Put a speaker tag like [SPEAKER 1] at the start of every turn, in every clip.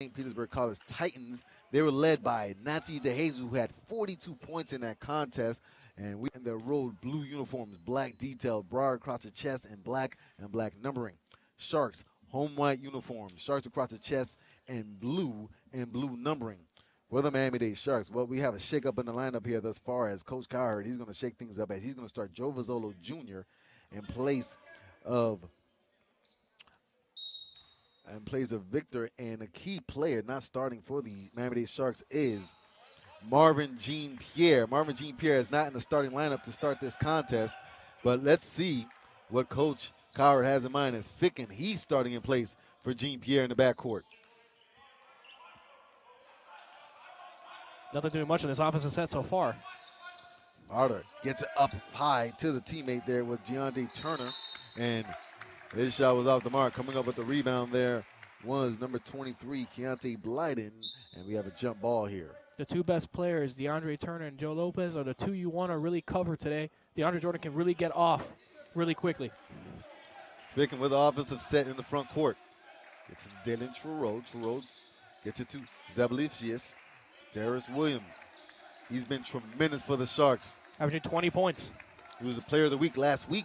[SPEAKER 1] St. Petersburg College Titans. They were led by Nachi DeJesus, who had 42 points in that contest. And we in their road blue uniforms, black detailed, Broward across the chest, and black numbering. Sharks, home white uniforms, Sharks across the chest, and blue numbering. For the Miami-Dade Sharks, well, we have a shakeup in the lineup here thus far as Coach Cowherd. He's going to shake things up as he's going to start Joe Vizzolo Jr. in place of Victor, and a key player not starting for the Miami-Dade Sharks is Marvin Jean-Pierre. Marvin Jean-Pierre is not in the starting lineup to start this contest, but let's see what Coach Cowherd has in mind as Ficken. He's starting in place for Jean-Pierre in the backcourt.
[SPEAKER 2] Nothing doing much in this offensive set so far.
[SPEAKER 1] Arter gets it up high to the teammate there with DeAndre Turner, and his shot was off the mark. Coming up with the rebound there was number 23, Keontae Blyden, and we have a jump ball here.
[SPEAKER 2] The two best players, DeAndre Turner and Joe Lopez, are the two you want to really cover today. DeAndre Jordan can really get off really quickly.
[SPEAKER 1] Ficken with the offensive set in the front court. Gets it to Dalen Trudeau. Trudeau gets it to Zabalicius. Darius Williams. He's been tremendous for the Sharks.
[SPEAKER 2] Averaging 20 points.
[SPEAKER 1] He was the player of the week last week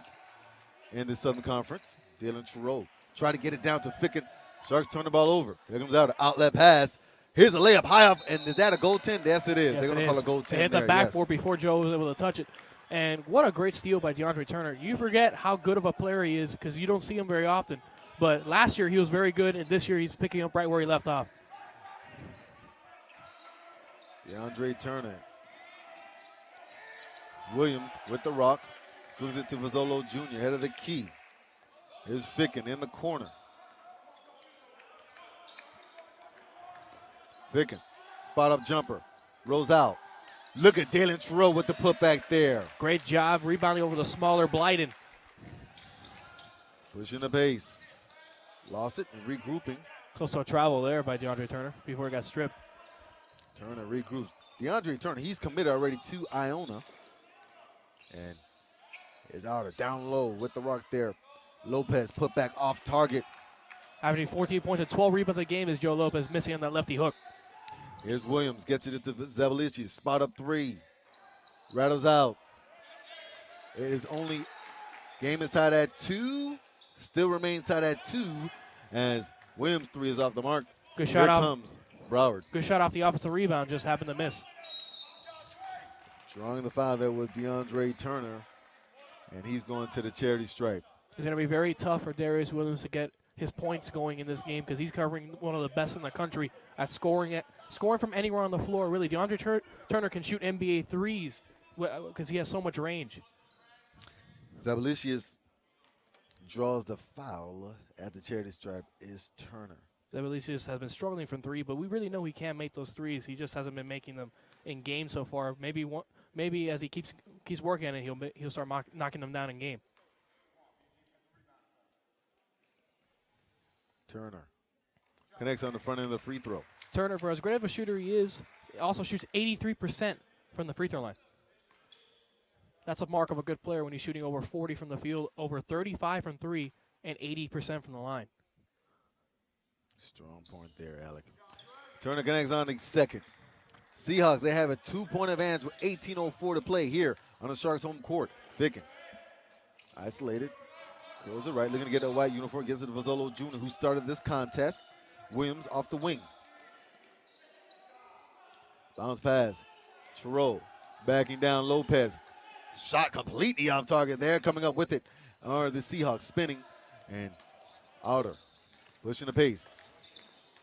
[SPEAKER 1] in the Southern Conference. Dalen Trudeau try to get it down to Ficken. Sharks turn the ball over. There comes out an outlet pass. Here's a layup high up, and is that a goaltend? Yes, it is.
[SPEAKER 2] Yes,
[SPEAKER 1] They're going to call a goaltend.
[SPEAKER 2] They hit the backboard before Joe was able to touch it. And what a great steal by DeAndre Turner. You forget how good of a player he is because you don't see him very often. But last year he was very good, and this year he's picking up right where he left off.
[SPEAKER 1] DeAndre Turner. Williams with the rock. Swings it to Vizzolo Jr., head of the key. Here's Ficken in the corner. Ficken, spot-up jumper, rolls out. Look at Dalen Trudeau with the putback there.
[SPEAKER 2] Great job rebounding over the smaller Blyden.
[SPEAKER 1] Pushing the base. Lost it and regrouping.
[SPEAKER 2] Close to a travel there by DeAndre Turner before he got stripped.
[SPEAKER 1] Turner regroups. DeAndre Turner, he's committed already to Iona. And is out down low with the rock there. Lopez put back off target.
[SPEAKER 2] Averaging 14 points and 12 rebounds a game is Joe Lopez missing on that lefty hook.
[SPEAKER 1] Here's Williams, gets it into Zabalicius. Spot up three. Rattles out. It is only, game is tied at 2. Still remains tied at 2 as Williams' three is off the mark.
[SPEAKER 2] Good shot
[SPEAKER 1] Here
[SPEAKER 2] off.
[SPEAKER 1] comes Broward.
[SPEAKER 2] Good shot off the offensive rebound, just happened to miss.
[SPEAKER 1] Drawing the foul there was DeAndre Turner, and he's going to the charity stripe.
[SPEAKER 2] It's going to be very tough for Darius Williams to get his points going in this game because he's covering one of the best in the country at scoring from anywhere on the floor. Really, DeAndre Turner can shoot NBA threes because he has so much range.
[SPEAKER 1] Zabalicius draws the foul at the charity stripe is Turner.
[SPEAKER 2] Zabalicius has been struggling from three, but we really know he can make those threes. He just hasn't been making them in game so far. Maybe as he keeps working on it, he'll start knocking them down in game.
[SPEAKER 1] Turner connects on the front end of the free throw.
[SPEAKER 2] Turner, for as great of a shooter he is, also shoots 83% from the free throw line. That's a mark of a good player when he's shooting over 40 from the field, over 35 from three, and 80% from the line.
[SPEAKER 1] Strong point there, Alec. Turner connects on the second. Seahawks, they have a 2-point advantage with 18:04 to play here on the Sharks' home court. Ficken, isolated. Goes it right, looking to get a white uniform. Gets it to Vizzolo Jr., who started this contest. Williams off the wing. Bounce pass. Trudeau backing down Lopez. Shot completely off target there. Coming up with it are the Seahawks spinning. And Outer pushing the pace.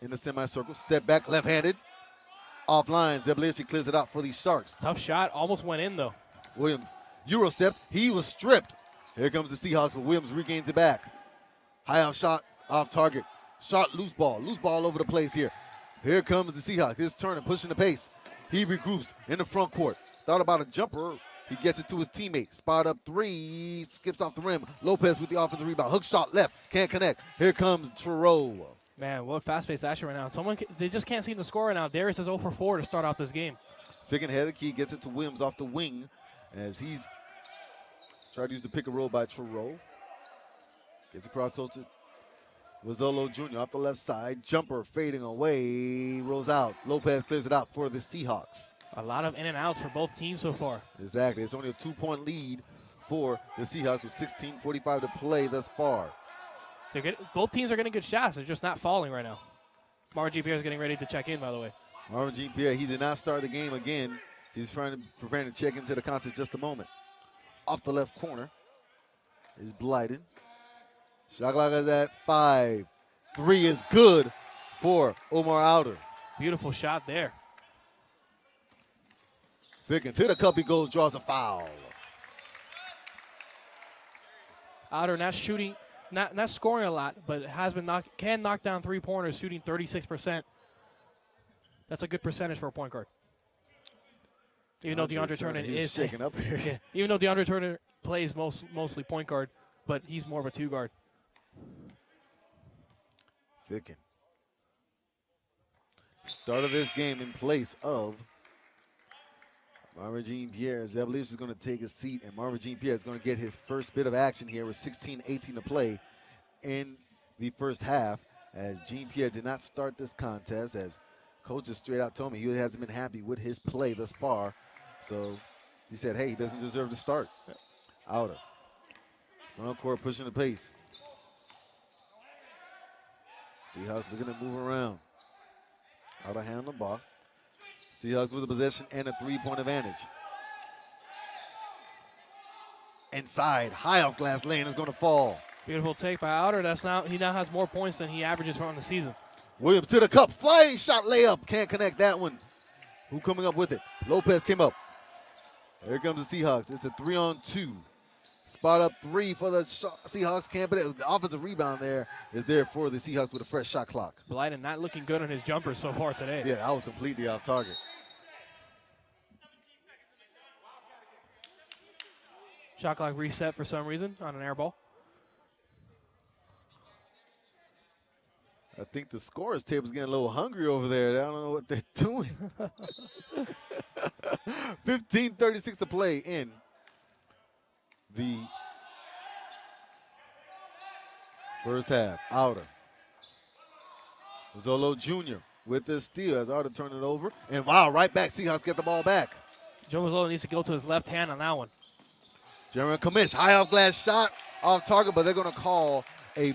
[SPEAKER 1] In the semicircle. Step back, left-handed. Offline. Zabalicius clears it out for the Sharks.
[SPEAKER 2] Tough shot. Almost went in, though.
[SPEAKER 1] Williams. Euro steps. He was stripped. Here comes the Seahawks, but Williams regains it back. High off shot, off target. Shot, loose ball all over the place here. Here comes the Seahawks. Here's Turner pushing the pace. He regroups in the front court. Thought about a jumper. He gets it to his teammate. Spot up three, skips off the rim. Lopez with the offensive rebound. Hook shot left, can't connect. Here comes Trudeau.
[SPEAKER 2] Man, what fast-paced action right now. They just can't seem to score right now. Darius is 0 for 4 to start off this game.
[SPEAKER 1] Ficken head of the key, gets it to Williams off the wing as he's tried to use the pick and roll by Trudeau. Gets across close to Rizzolo Jr. off the left side. Jumper fading away. Rolls out. Lopez clears it out for the Seahawks.
[SPEAKER 2] A lot of in and outs for both teams so far.
[SPEAKER 1] Exactly. It's only a 2-point lead for the Seahawks with 16:45 to play thus far.
[SPEAKER 2] Both teams are getting good shots. They're just not falling right now. Marvin Jean Pierre is getting ready to check in, by the way.
[SPEAKER 1] Marvin Jean Pierre, he did not start the game again. He's preparing to check into the contest just a moment. Off the left corner is Blyden. Shot clock is at 5. 3 is good for Omar Outer.
[SPEAKER 2] Beautiful shot there.
[SPEAKER 1] Ficken to the cup he goes, draws a foul.
[SPEAKER 2] Outer not shooting, not scoring a lot, but can knock down three-pointers, shooting 36%. That's a good percentage for a point guard. Even though DeAndre Turner is
[SPEAKER 1] shaking up here.
[SPEAKER 2] Yeah, even though DeAndre Turner plays mostly point guard, but he's more of a two guard.
[SPEAKER 1] Ficken. Start of this game in place of Marvin Jean Pierre. Zebalevich is going to take a seat, and Marvin Jean Pierre is going to get his first bit of action here with 16:18 to play in the first half, as Jean Pierre did not start this contest, as coaches straight out told me he hasn't been happy with his play thus far. So he said, hey, he doesn't deserve to start. Outer. Front court pushing the pace. Seahawks looking to move around. Outer hand on the ball. Seahawks with the possession and a three-point advantage. Inside, high off glass lane is going to fall.
[SPEAKER 2] Beautiful take by Outer. He now has more points than he averages on the season.
[SPEAKER 1] Williams to the cup, flying shot layup. Can't connect that one. Who coming up with it? Lopez came up. Here comes the Seahawks. It's a 3-on-2. Spot up 3 for the Seahawks. Can't put it. The offensive rebound there is there for the Seahawks with a fresh shot clock.
[SPEAKER 2] Blyden not looking good on his jumper so far today.
[SPEAKER 1] Yeah, that was completely off target.
[SPEAKER 2] Shot clock reset for some reason on an air ball.
[SPEAKER 1] I think the scorer's table's getting a little hungry over there. I don't know what they're doing. 15:36 to play in the first half. Outer. Rizzolo Jr. with the steal as Outer turned it over. And wow, right back. Seahawks get the ball back.
[SPEAKER 2] Joe Rizzolo needs to go to his left hand on that one.
[SPEAKER 1] Jeremy Kamish, high off glass shot off target, but they're going to call a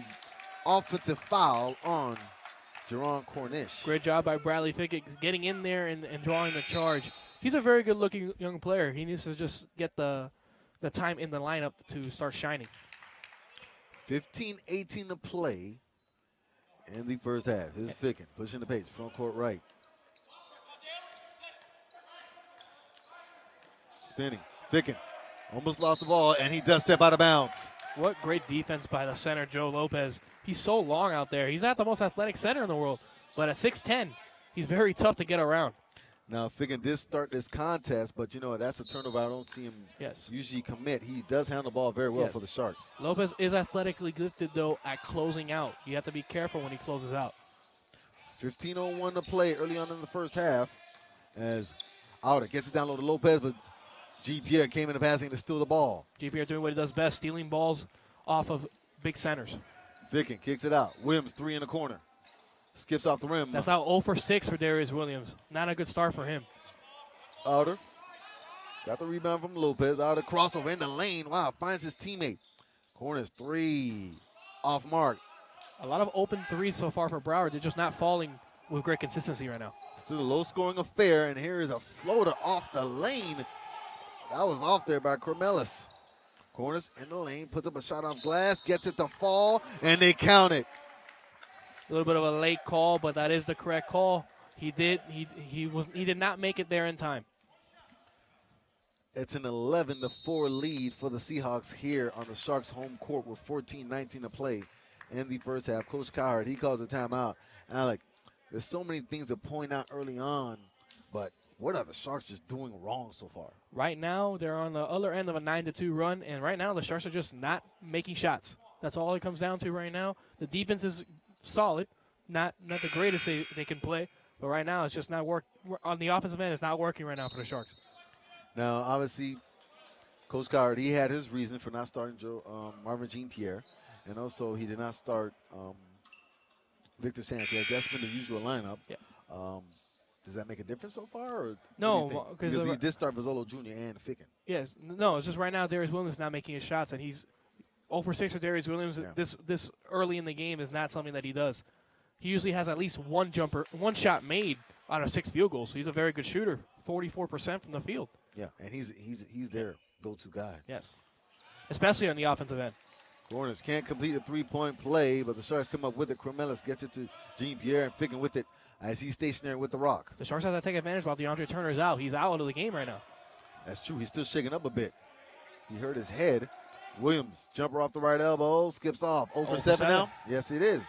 [SPEAKER 1] offensive foul on Jerron Cornish.
[SPEAKER 2] Great job by Bradley Fickett getting in there and drawing the charge. He's a very good-looking young player. He needs to just get the time in the lineup to start shining.
[SPEAKER 1] 15:18 to play in the first half. This is Ficken pushing the pace, front court right. Spinning, Ficken almost lost the ball, and he does step out of bounds.
[SPEAKER 2] What great defense by the center, Joe Lopez. He's so long out there. He's not the most athletic center in the world, but at 6'10", he's very tough to get around.
[SPEAKER 1] Now, Ficken did start this contest, but, you know, that's a turnover. I don't see him usually commit. He does handle the ball very well for the Sharks.
[SPEAKER 2] Lopez is athletically gifted, though, at closing out. You have to be careful when he closes out.
[SPEAKER 1] 15:01 to play early on in the first half as Outer gets it down low to Lopez, but G. Pierre came in the passing to steal the ball.
[SPEAKER 2] G. Pierre doing what he does best, stealing balls off of big centers.
[SPEAKER 1] Ficken kicks it out. Williams, 3 in the corner. Skips off the rim.
[SPEAKER 2] That's now 0 for 6 for Darius Williams. Not a good start for him.
[SPEAKER 1] Outer got the rebound from Lopez. Outer crossover in the lane. Wow, finds his teammate. Corners 3. Off mark.
[SPEAKER 2] A lot of open threes so far for Broward. They're just not falling with great consistency right now.
[SPEAKER 1] Still a low-scoring affair, and here is a floater off the lane. That was off there by Cormelis. Corners in the lane, puts up a shot off glass, gets it to fall, and they count it.
[SPEAKER 2] A little bit of a late call, but that is the correct call. He did not make it there in time.
[SPEAKER 1] It's an 11-4 lead for the Seahawks here on the Sharks' home court with 14:19 to play in the first half. Coach Coward, he calls a timeout. Alec, there's so many things to point out early on, but what are the Sharks just doing wrong so far?
[SPEAKER 2] Right now, they're on the other end of a 9-2 run, and right now the Sharks are just not making shots. That's all it comes down to right now. The defense is solid, not the greatest they can play, but right now it's just not work on the offensive end. It's not working right now for the Sharks.
[SPEAKER 1] Now, obviously, Coach Coward, he had his reason for not starting Marvin Jean Pierre, and also he did not start Victor Sanchez. That's been the usual lineup.
[SPEAKER 2] Yeah.
[SPEAKER 1] Does that make a difference so far? Or
[SPEAKER 2] No,
[SPEAKER 1] because he did start Bozzolo Jr. and Ficken.
[SPEAKER 2] Yes. No, it's just right now Darius Williams not making his shots, and he's 0 for 6 for Darius Williams.
[SPEAKER 1] Yeah.
[SPEAKER 2] This early in the game is not something that he does. He usually has at least one shot made out of 6 field goals. So he's a very good shooter, 44% from the field.
[SPEAKER 1] Yeah, and he's their go-to guy.
[SPEAKER 2] Yes, especially on the offensive end.
[SPEAKER 1] Hornets can't complete a three-point play, but the Sharks come up with it. Cormelis gets it to Jean-Pierre, and Ficken with it as he's stationary with the rock.
[SPEAKER 2] The Sharks have to take advantage while DeAndre Turner is out. He's out of the game right now.
[SPEAKER 1] That's true. He's still shaking up a bit. He hurt his head. Williams, jumper off the right elbow, skips off. 0 for 7 now. Yes, it is.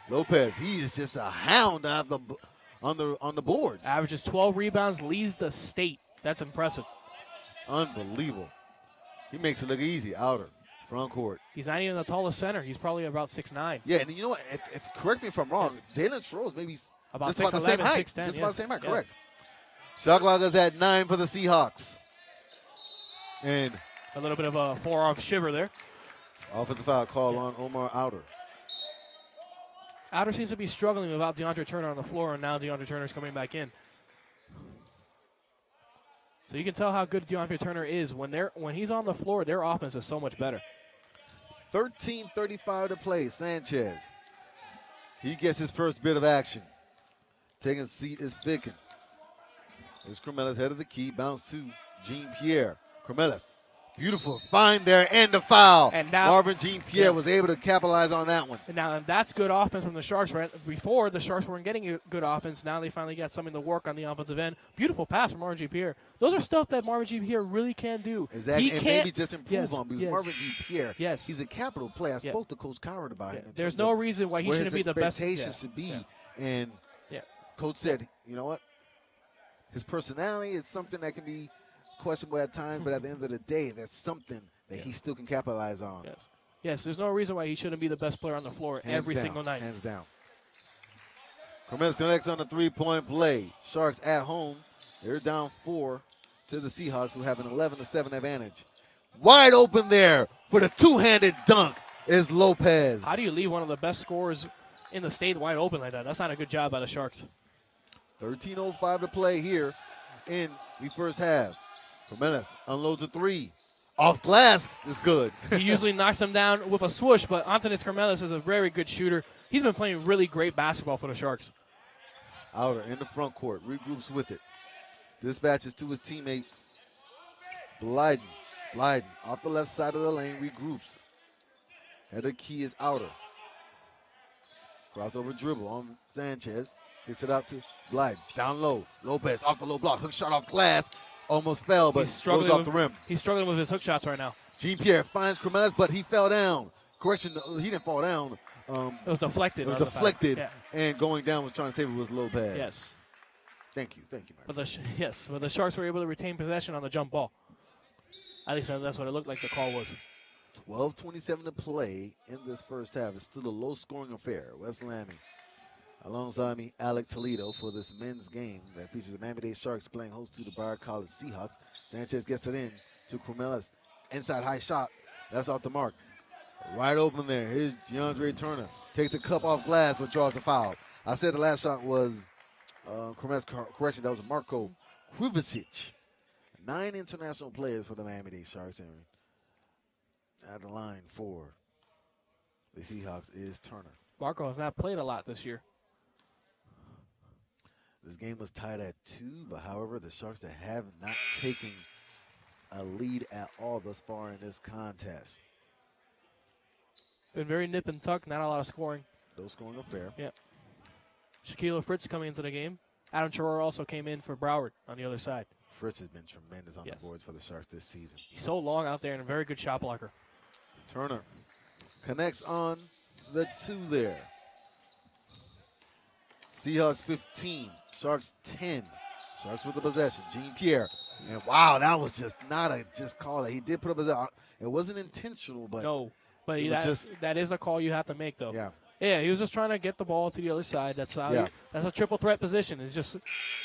[SPEAKER 1] Lopez, he is just a hound on the boards.
[SPEAKER 2] Averages 12 rebounds, leads the state. That's impressive.
[SPEAKER 1] Unbelievable. He makes it look easy. Outer, front court.
[SPEAKER 2] He's not even the tallest center. He's probably about 6'9".
[SPEAKER 1] Yeah, and you know what? If correct me if I'm wrong, Dalen Stroh's maybe
[SPEAKER 2] about
[SPEAKER 1] just
[SPEAKER 2] 6'11",
[SPEAKER 1] about the same height.
[SPEAKER 2] 6'10",
[SPEAKER 1] Just about the same height,
[SPEAKER 2] yeah.
[SPEAKER 1] correct. Shot clock is at 9 for the Seahawks. And
[SPEAKER 2] a little bit of a forearm shiver there.
[SPEAKER 1] offensive foul call on Omar Outer.
[SPEAKER 2] Outer seems to be struggling without DeAndre Turner on the floor, and now DeAndre Turner's coming back in. So you can tell how good DeAndre Turner is. When he's on the floor, their offense is so much better.
[SPEAKER 1] 13:35 to play. Sanchez. He gets his first bit of action. Taking a seat is Ficken. There's Cormelis head of the key. Bounce to Jean-Pierre. Cormelis. Beautiful find there and the foul.
[SPEAKER 2] And now
[SPEAKER 1] Marvin Jean-Pierre
[SPEAKER 2] yes.
[SPEAKER 1] was able to capitalize on that one.
[SPEAKER 2] And now that's good offense from the Sharks. Right before, the Sharks weren't getting a good offense. Now they finally got something to work on the offensive end. Beautiful pass from Marvin Jean-Pierre. Those are stuff that Marvin Jean-Pierre really can do.
[SPEAKER 1] Exactly,
[SPEAKER 2] He
[SPEAKER 1] and
[SPEAKER 2] can't,
[SPEAKER 1] maybe just improve on because Marvin Jean-Pierre, he's a capital player. I spoke to Coach Coward about him.
[SPEAKER 2] There's no reason why he shouldn't be the best.
[SPEAKER 1] Where his expectations should be. And Coach said, you know what? His personality is something that can be questionable at times, but at the end of the day, there's something that he still can capitalize on.
[SPEAKER 2] Yes, there's no reason why he shouldn't be the best player on the floor every single night.
[SPEAKER 1] Hands down. Cormelis connects on the three-point play. Sharks at home. They're down 4 to the Seahawks, who have an 11-7 advantage. Wide open there for the two-handed dunk is Lopez.
[SPEAKER 2] How do you leave one of the best scorers in the state wide open like that? That's not a good job by the Sharks.
[SPEAKER 1] 13:05 to play here in the first half. Cormelis unloads a three. Off glass is good.
[SPEAKER 2] He usually knocks them down with a swoosh, but Antonis Cormelis is a very good shooter. He's been playing really great basketball for the Sharks.
[SPEAKER 1] Outer in the front court, regroups with it. Dispatches to his teammate, Blyden. Blyden off the left side of the lane, regroups. Header key is Outer. Crossover dribble on Sanchez. Gets it out to Blyden. Down low. Lopez off the low block. Hook shot off glass. Almost fell, but goes off the rim.
[SPEAKER 2] He's struggling with his hook shots right now.
[SPEAKER 1] Jean-Pierre finds Cormelis, but he fell down. Correction, he didn't fall down.
[SPEAKER 2] It was deflected.
[SPEAKER 1] It was deflected, and going down was trying to save it was Lopez.
[SPEAKER 2] Yes.
[SPEAKER 1] Thank you, my
[SPEAKER 2] but the Sharks were able to retain possession on the jump ball. At least that's what it looked like the call was.
[SPEAKER 1] 12:27 to play in this first half. It's still a low-scoring affair. Wes Lammy alongside me, Alec Toledo, for this men's game that features the Miami-Dade Sharks playing host to the Broward College Seahawks. Sanchez gets it in to Cormelis. Inside high shot. That's off the mark. Right open there. Here's DeAndre Turner. Takes a cup off glass, but draws a foul. I said the last shot was Cormelis. Correction, that was Marko Krivicic. 9 international players for the Miami-Dade Sharks. And at the line for the Seahawks is Turner.
[SPEAKER 2] Marko has not played a lot this year.
[SPEAKER 1] This game was tied at 2, but however, the Sharks that have not taken a lead at all thus far in this contest.
[SPEAKER 2] Been very nip and tuck, not a lot of scoring.
[SPEAKER 1] No scoring affair.
[SPEAKER 2] Yeah. Shaquille Fritz coming into the game. Adam Chirora also came in for Broward on the other side.
[SPEAKER 1] Fritz has been tremendous on the boards for the Sharks this season.
[SPEAKER 2] He's so long out there and a very good shot blocker.
[SPEAKER 1] Turner connects on the 2 there. Seahawks 15, Sharks 10. Sharks with the possession. Jean-Pierre. And wow, that was just not a just call. He did put up his out. It wasn't intentional, but
[SPEAKER 2] no. But that is a call you have to make, though.
[SPEAKER 1] Yeah.
[SPEAKER 2] Yeah, he was just trying to get the ball to the other side. That's how that's a triple threat position. It's just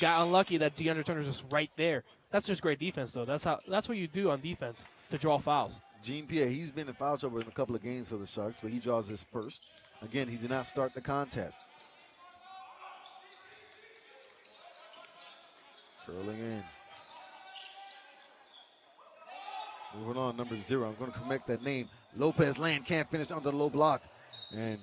[SPEAKER 2] got unlucky that DeAndre Turner's just right there. That's just great defense, though. That's what you do on defense to draw fouls.
[SPEAKER 1] Jean-Pierre, he's been in foul trouble in a couple of games for the Sharks, but he draws his first. Again, he did not start the contest. Curling in. Moving on, number 0. I'm going to correct that name. Lopez Land can't finish under the low block. And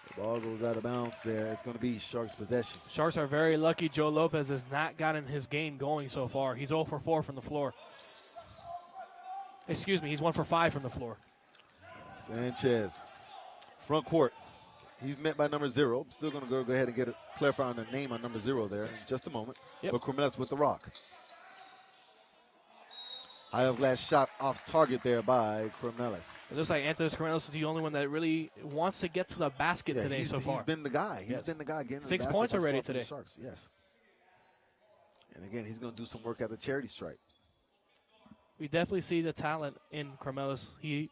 [SPEAKER 1] the ball goes out of bounds there. It's going to be Sharks possession.
[SPEAKER 2] Sharks are very lucky Joe Lopez has not gotten his game going so far. He's 0 for 4 from the floor. Excuse me, he's 1 for 5 from the floor.
[SPEAKER 1] Sanchez, front court. He's met by number 0. Still going to go ahead and get a clarify on the name on number 0 there in just a moment.
[SPEAKER 2] Yep.
[SPEAKER 1] But Cormelis with the rock. High of glass shot off target there by Cormelis.
[SPEAKER 2] It looks like Anthony Cormelis is the only one that really wants to get to the basket today so far.
[SPEAKER 1] He's been the guy.
[SPEAKER 2] Yes.
[SPEAKER 1] Been the guy getting
[SPEAKER 2] 6
[SPEAKER 1] the
[SPEAKER 2] points already
[SPEAKER 1] for the
[SPEAKER 2] today.
[SPEAKER 1] Sharks, yes. And again, he's going to do some work at the charity stripe.
[SPEAKER 2] We definitely see the talent in Cormelis. He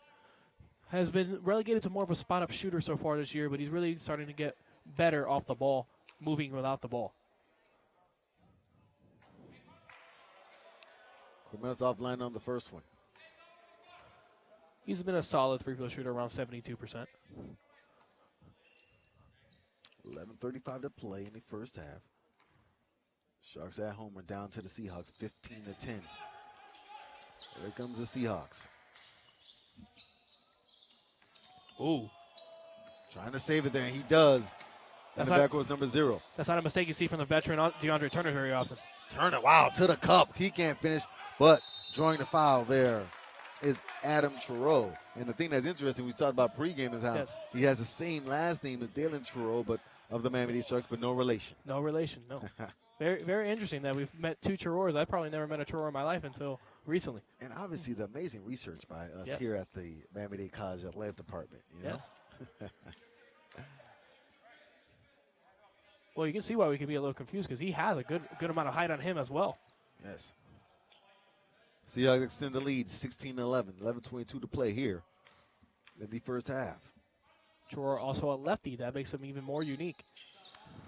[SPEAKER 2] has been relegated to more of a spot-up shooter so far this year, but he's really starting to get better off the ball, moving without the ball.
[SPEAKER 1] Cormelis offline on the first one.
[SPEAKER 2] He's been a solid free throw shooter, around 72%.
[SPEAKER 1] 11:35 to play in the first half. Sharks at home are down to the Seahawks, 15-10. Here comes the Seahawks.
[SPEAKER 2] Ooh.
[SPEAKER 1] Trying to save it there, and he does. And the back was number 0.
[SPEAKER 2] That's not a mistake you see from the veteran DeAndre Turner very often.
[SPEAKER 1] Turner, wow, to the cup. He can't finish, but drawing the foul there is Adam Trureau. And the thing that's interesting, we talked about pregame, is how he has the same last name as Dalen Trureau, but of the Miami-Dade Sharks, but no relation.
[SPEAKER 2] No relation, no. Very, very interesting that we've met 2 Trureaus. I probably never met a Trureau in my life until recently.
[SPEAKER 1] And obviously the amazing research by us here at the Miami-Dade College Athletic Department. You know?
[SPEAKER 2] Yes. Well, you can see why we could be a little confused because he has a good amount of height on him as well.
[SPEAKER 1] Yes. Seahawks extend the lead, 16-11. 11:22 to play here in the first half.
[SPEAKER 2] Trureau also a lefty. That makes him even more unique.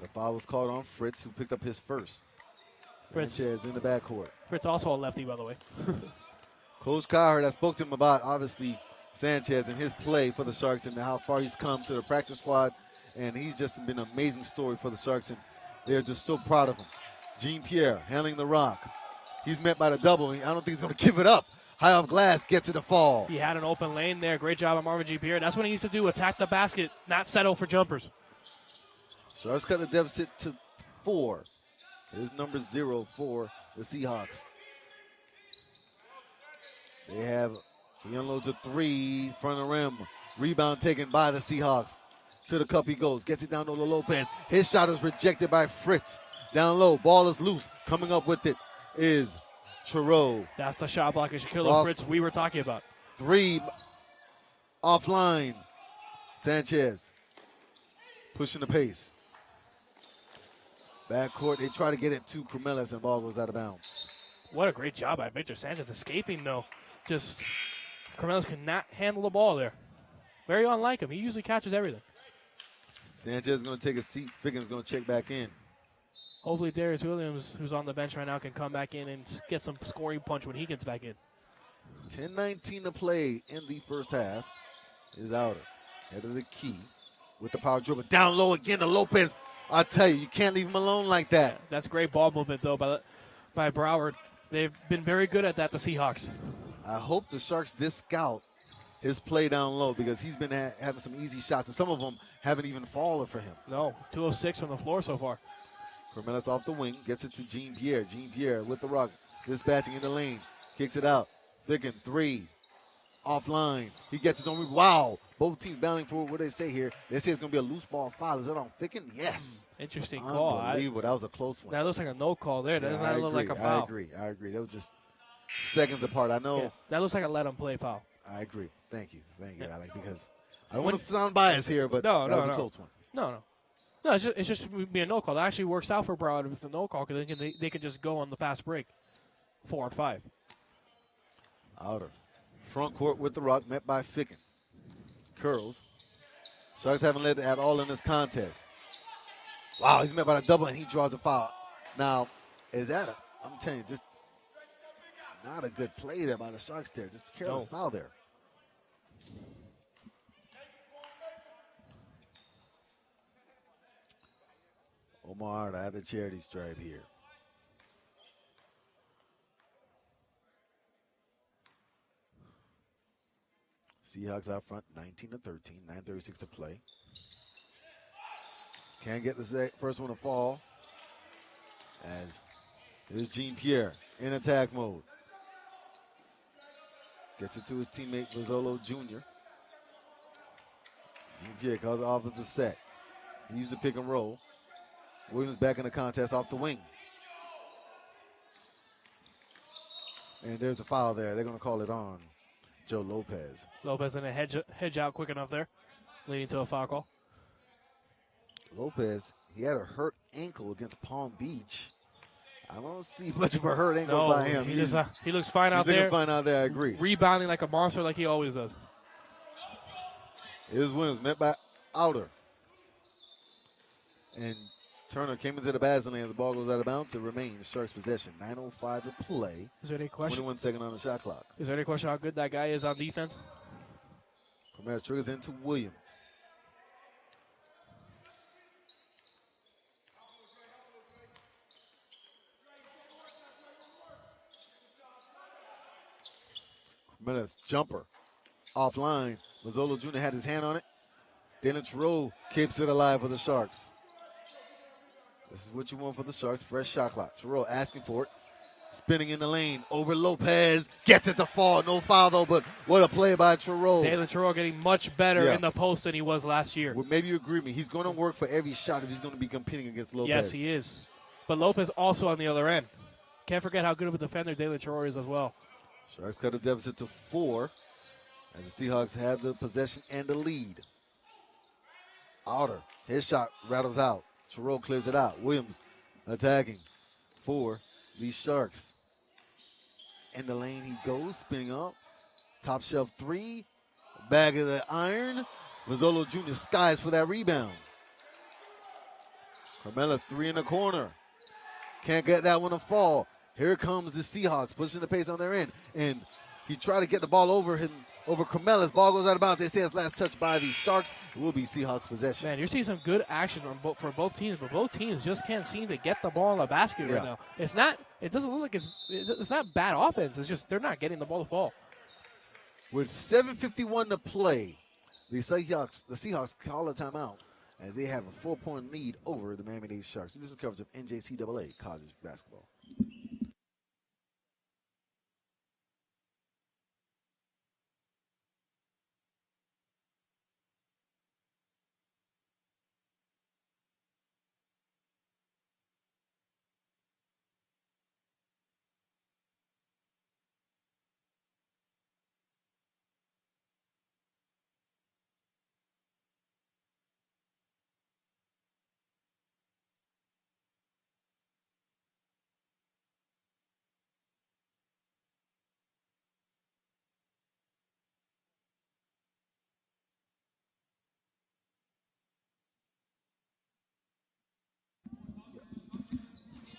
[SPEAKER 1] The foul was called on Fritz, who picked up his first. Sanchez in the backcourt.
[SPEAKER 2] Fritz also a lefty, by the way.
[SPEAKER 1] Coach Cowherd, I spoke to him about, obviously, Sanchez and his play for the Sharks and how far he's come to the practice squad. And he's just been an amazing story for the Sharks, and they're just so proud of him. Jean-Pierre handling the rock. He's met by the double. I don't think he's going to give it up. High off glass, gets to the fall.
[SPEAKER 2] He had an open lane there. Great job on Marvin Jean-Pierre. That's what he needs to do, attack the basket, not settle for jumpers.
[SPEAKER 1] Sharks cut the deficit to 4. Here's number 0 for the Seahawks. They have, he unloads a 3, front of the rim. Rebound taken by the Seahawks. To the cup he goes, gets it down to Lopez. His shot is rejected by Fritz. Down low, ball is loose. Coming up with it is Trureau.
[SPEAKER 2] That's the shot block of Shaquille Fritz we were talking about.
[SPEAKER 1] 3 offline. Sanchez pushing the pace. Backcourt, they try to get it to Cormelis, and ball goes out of bounds.
[SPEAKER 2] What a great job by Victor Sanchez escaping, though. Just, Cormelis could not handle the ball there. Very unlike him. He usually catches everything.
[SPEAKER 1] Sanchez is going to take a seat. Figgins going to check back in.
[SPEAKER 2] Hopefully Darius Williams, who's on the bench right now, can come back in and get some scoring punch when he gets back in.
[SPEAKER 1] 10:19 to play in the first half. Is Outer. Head of the key with the power dribble. Down low again to Lopez. I tell you, you can't leave him alone like that.
[SPEAKER 2] Yeah, that's great ball movement, though, by Broward. They've been very good at that, the Seahawks.
[SPEAKER 1] I hope the Sharks did scout his play down low because he's been having some easy shots, and some of them haven't even fallen for him.
[SPEAKER 2] No, 2 of 6 from the floor so far.
[SPEAKER 1] Cormelis off the wing, gets it to Jean-Pierre. Jean-Pierre with the rock, dispatching in the lane, kicks it out. Figgin, 3, offline. He gets his own. Wow, both teams battling for what they say here. They say it's going to be a loose ball foul. Is that on Figgin? Yes.
[SPEAKER 2] Interesting call.
[SPEAKER 1] Unbelievable. That was a close one.
[SPEAKER 2] That looks like a no call there. That does not look like a foul.
[SPEAKER 1] I agree. That was just seconds apart. I know.
[SPEAKER 2] Yeah, that looks like a let him play foul.
[SPEAKER 1] I agree. Thank you, Alec, because I don't want to sound biased here, but that was a close one.
[SPEAKER 2] No, it's just be a no call. That actually works out for Broward if it's a no call because they can just go on the fast break, 4 and 5.
[SPEAKER 1] Outer. Front court with the rock, met by Ficken. Curls. Sharks haven't led at all in this contest. Wow, he's met by the double, and he draws a foul. Now, is that I'm telling you, just not a good play there by the Sharks there. Just careless foul there. Omar at the charity stripe here. Seahawks out front, 19-13, 9:36 to play. Can't get the first one to fall. As here's Jean Pierre in attack mode. Gets it to his teammate Rizzolo Jr. Jean Pierre calls the offensive set. He used the pick and roll. Williams back in the contest off the wing. And there's a foul there. They're going to call it on Joe Lopez.
[SPEAKER 2] Lopez in a hedge out quick enough there, leading to a foul call.
[SPEAKER 1] Lopez, he had a hurt ankle against Palm Beach. I don't see much of a hurt ankle by him.
[SPEAKER 2] He looks fine out there.
[SPEAKER 1] He's looking fine out there, I agree.
[SPEAKER 2] Rebounding like a monster like he always does.
[SPEAKER 1] Here's Williams met by Outer. And Turner came into the basket and the ball goes out of bounds. It remains Sharks possession. 9:05 to play.
[SPEAKER 2] Is there any question?
[SPEAKER 1] 21 seconds on the shot clock.
[SPEAKER 2] Is there any question how good that guy is on defense?
[SPEAKER 1] Cormez triggers into Williams. Cormez jumper offline. Rizzolo Jr. had his hand on it. Dalen Terrell keeps it alive for the Sharks. This is what you want for the Sharks. Fresh shot clock. Terrell asking for it. Spinning in the lane. Over Lopez. Gets it to fall. No foul, though, but what a play by Terrell.
[SPEAKER 2] Dalen Terrell getting much better in the post than he was last year.
[SPEAKER 1] Well, maybe you agree with me. He's going to work for every shot if he's going to be competing against Lopez.
[SPEAKER 2] Yes, he is. But Lopez also on the other end. Can't forget how good of a defender Dalen Terrell is as well.
[SPEAKER 1] Sharks cut the deficit to 4 as the Seahawks have the possession and the lead. Outer. His shot rattles out. Terrell clears it out. Williams attacking for the Sharks. In the lane he goes, spinning up. Top shelf 3. Bag of the iron. Rizzolo Jr. skies for that rebound. Carmela's 3 in the corner. Can't get that one to fall. Here comes the Seahawks pushing the pace on their end. And he tried to get the ball over him. Over Carmela's. Ball goes out of bounds. They say it's last touch by the Sharks. It will be Seahawks possession.
[SPEAKER 2] Man, you're seeing some good action for both teams, but both teams just can't seem to get the ball in the basket right now. It's not. It doesn't look like it's not bad offense. It's just they're not getting the ball to fall.
[SPEAKER 1] With 7:51 to play, the Seahawks call a timeout as they have a 4-point lead over the Miami-Dade Sharks. This is coverage of NJCAA college basketball.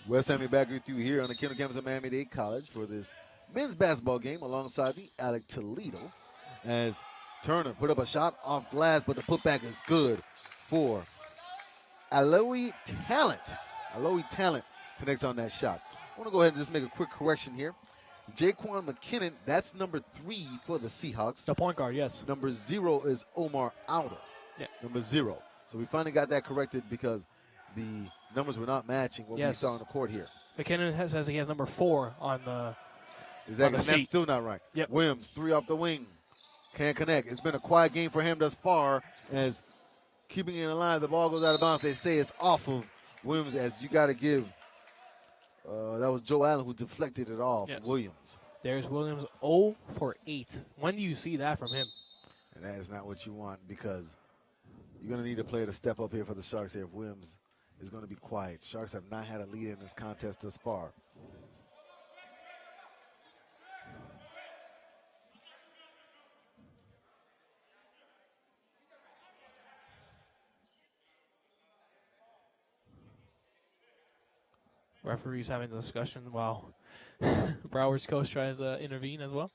[SPEAKER 1] West Ham back with you here on the Kendall campus of Miami-Dade College for this men's basketball game alongside the Alec Toledo. As Turner put up a shot off glass, but the putback is good for Aloe Talent. Aloe Talent connects on that shot. I want to go ahead and just make a quick correction here. Jaquan McKinnon, that's number 3 for the Seahawks.
[SPEAKER 2] The point guard, yes.
[SPEAKER 1] Number 0 is Omar Outer.
[SPEAKER 2] Yeah.
[SPEAKER 1] Number 0. So we finally got that corrected because the numbers were not matching what we saw on the court here.
[SPEAKER 2] McKinnon says he has number 4 on the
[SPEAKER 1] Exactly, and that's still not right.
[SPEAKER 2] Yep.
[SPEAKER 1] Williams, 3 off the wing. Can't connect. It's been a quiet game for him thus far as keeping it alive. The ball goes out of bounds. They say it's off of Williams as you got to give. That was Joe Allen who deflected it off Williams.
[SPEAKER 2] There's Williams 0 for 8. When do you see that from him?
[SPEAKER 1] And that is not what you want because you're going to need a player to step up here for the Sharks here if Williams is going to be quiet. Sharks have not had a lead in this contest thus far.
[SPEAKER 2] Referees having a discussion while Broward's coach tries to intervene as well.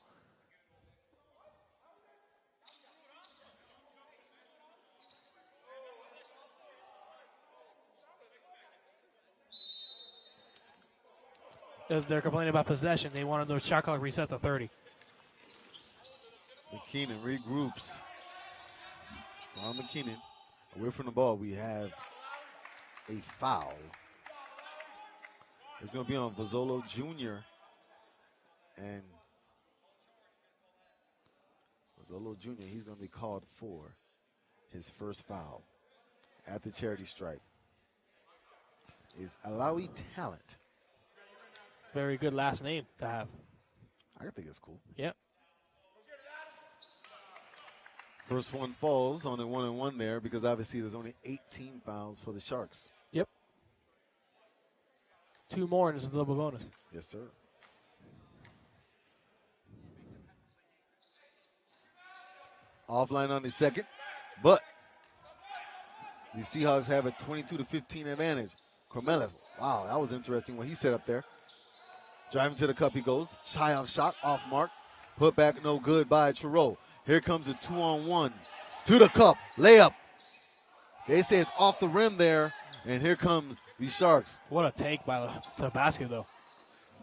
[SPEAKER 2] As they're complaining about possession, they wanted their shot clock reset to 30.
[SPEAKER 1] McKeenan regroups. Ron McKeenan away from the ball. We have a foul. It's going to be on Vazzolo Jr. And Vazzolo Jr., he's going to be called for his first foul at the charity stripe. Is Alawi Talent.
[SPEAKER 2] Very good last name to have.
[SPEAKER 1] I think it's cool.
[SPEAKER 2] Yep.
[SPEAKER 1] First one falls on a 1-and-1 there because obviously there's only 18 fouls for the Sharks.
[SPEAKER 2] Yep. 2 more and it's a double bonus.
[SPEAKER 1] Yes, sir. Offline on the second, but the Seahawks have a 22-15 advantage. Cormelis, wow, that was interesting what he set up there. Driving to the cup he goes. Shy off shot, off mark. Put back no good by Chiro. Here comes a 2-on-1 to the cup. Layup. They say it's off the rim there, and here comes the Sharks.
[SPEAKER 2] What a take by the basket, though.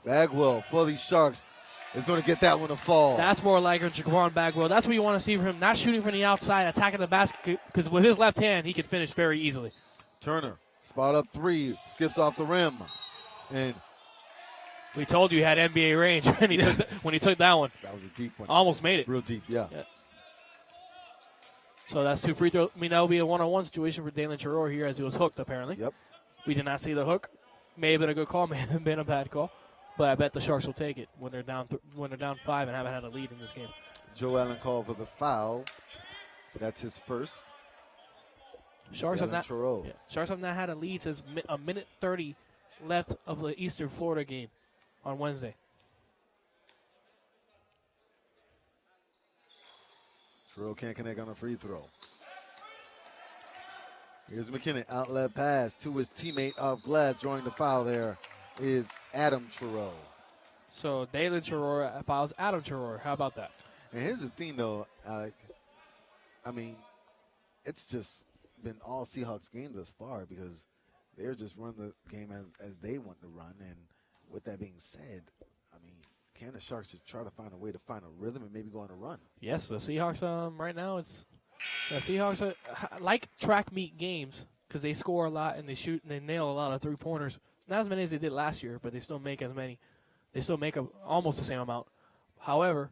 [SPEAKER 1] Bagwell for the Sharks is going to get that one to fall.
[SPEAKER 2] That's more like a Jaquan Bagwell. That's what you want to see from him. Not shooting from the outside, attacking the basket, because with his left hand, he can finish very easily.
[SPEAKER 1] Turner, spot up 3, skips off the rim. And
[SPEAKER 2] we told you he had NBA range when he took that one.
[SPEAKER 1] That was a deep one.
[SPEAKER 2] Almost made it.
[SPEAKER 1] Real deep, yeah.
[SPEAKER 2] So that's 2 free throws. I mean, that will be a 1-on-1 situation for Dalen Chiror here as he was hooked, apparently.
[SPEAKER 1] Yep.
[SPEAKER 2] We did not see the hook. May have been a good call, may have been a bad call. But I bet the Sharks will take it when they're down 5 and haven't had a lead in this game.
[SPEAKER 1] Joe Allen called for the foul. That's his first.
[SPEAKER 2] Sharks have not had a lead since a minute 30 left of the Eastern Florida game on Wednesday.
[SPEAKER 1] Chiro can't connect on a free throw. Here's McKinnon, outlet pass to his teammate off glass. Drawing the foul there is Adam Chiro.
[SPEAKER 2] So Dalen Chiror fouls Adam Chiror. How about that?
[SPEAKER 1] And here's the thing, though, Alec. I mean, it's just been all Seahawks games thus far because they're just running the game as they want to run. And with that being said, I mean, can the Sharks just try to find a way to find a rhythm and maybe go on a run?
[SPEAKER 2] Yes, the Seahawks right now the Seahawks are like track meet games because they score a lot and they shoot and they nail a lot of 3-pointers. Not as many as they did last year, but they still make as many. They still make almost the same amount. However,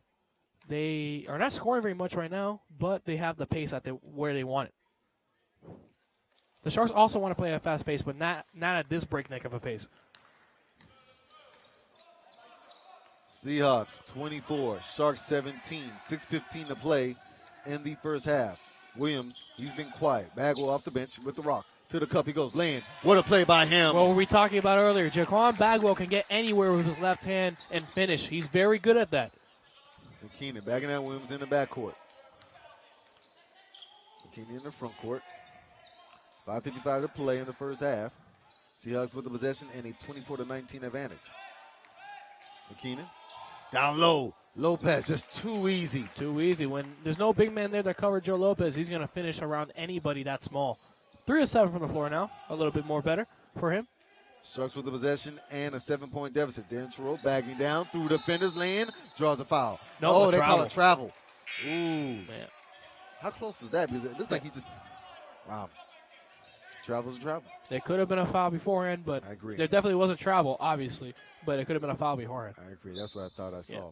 [SPEAKER 2] they are not scoring very much right now, but they have the pace where they want it. The Sharks also want to play at a fast pace, but not at this breakneck of a pace.
[SPEAKER 1] Seahawks 24, Sharks 17, 6:15 to play in the first half. Williams, he's been quiet. Bagwell off the bench with the rock. To the cup he goes, laying. What a play by him.
[SPEAKER 2] What were we talking about earlier? Jaquan Bagwell can get anywhere with his left hand and finish. He's very good at that.
[SPEAKER 1] McKeenan backing out Williams in the backcourt. McKeenan in the front court. 5:55 to play in the first half. Seahawks with the possession and a 24-19 advantage. McKeenan down low. Lopez just too easy.
[SPEAKER 2] Too easy. When there's no big man there to cover Joe Lopez, he's going to finish around anybody that small. 3 of 7 from the floor now. A little bit more better for him.
[SPEAKER 1] Sharks with the possession and a 7-point deficit. Dan Chiro bagging down through the defender's lane. Draws a foul.
[SPEAKER 2] No,
[SPEAKER 1] they call it travel. Ooh.
[SPEAKER 2] Man.
[SPEAKER 1] How close was that? Because it looks like he just, wow. Travel's a travel.
[SPEAKER 2] There could have been a foul beforehand, but
[SPEAKER 1] I agree.
[SPEAKER 2] There definitely wasn't travel, obviously, but it could have been a foul beforehand.
[SPEAKER 1] I agree. That's what I thought I saw.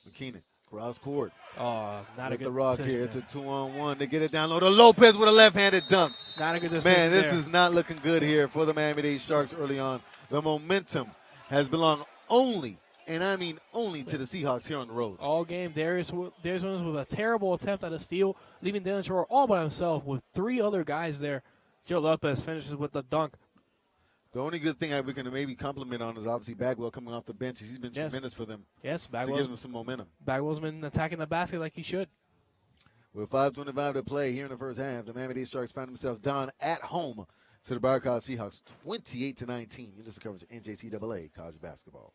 [SPEAKER 1] McKeenan, cross court.
[SPEAKER 2] Oh, not
[SPEAKER 1] with
[SPEAKER 2] a good
[SPEAKER 1] the rock
[SPEAKER 2] decision
[SPEAKER 1] here.
[SPEAKER 2] there.
[SPEAKER 1] It's a 2-on-1. They get it down low to Lopez with a left-handed dunk.
[SPEAKER 2] Not a good decision.
[SPEAKER 1] Man, this
[SPEAKER 2] there.
[SPEAKER 1] is not looking good here for the Miami-Dade Sharks early on. The momentum has belonged only, and I mean only, to the Seahawks here on the road.
[SPEAKER 2] All game, Darius Williams with a terrible attempt at a steal, leaving Dalen Chiror all by himself with 3 other guys there. Joe Lopez finishes with the dunk.
[SPEAKER 1] The only good thing we can maybe compliment on is obviously Bagwell coming off the bench. He's been tremendous for them.
[SPEAKER 2] Yes,
[SPEAKER 1] to give them some momentum.
[SPEAKER 2] Bagwell's been attacking the basket like he should.
[SPEAKER 1] With 5:25 to play here in the first half, the Miami-Dade Sharks find themselves down at home to the Broward College Seahawks, 28-19. You listen to coverage of NJCAA college basketball.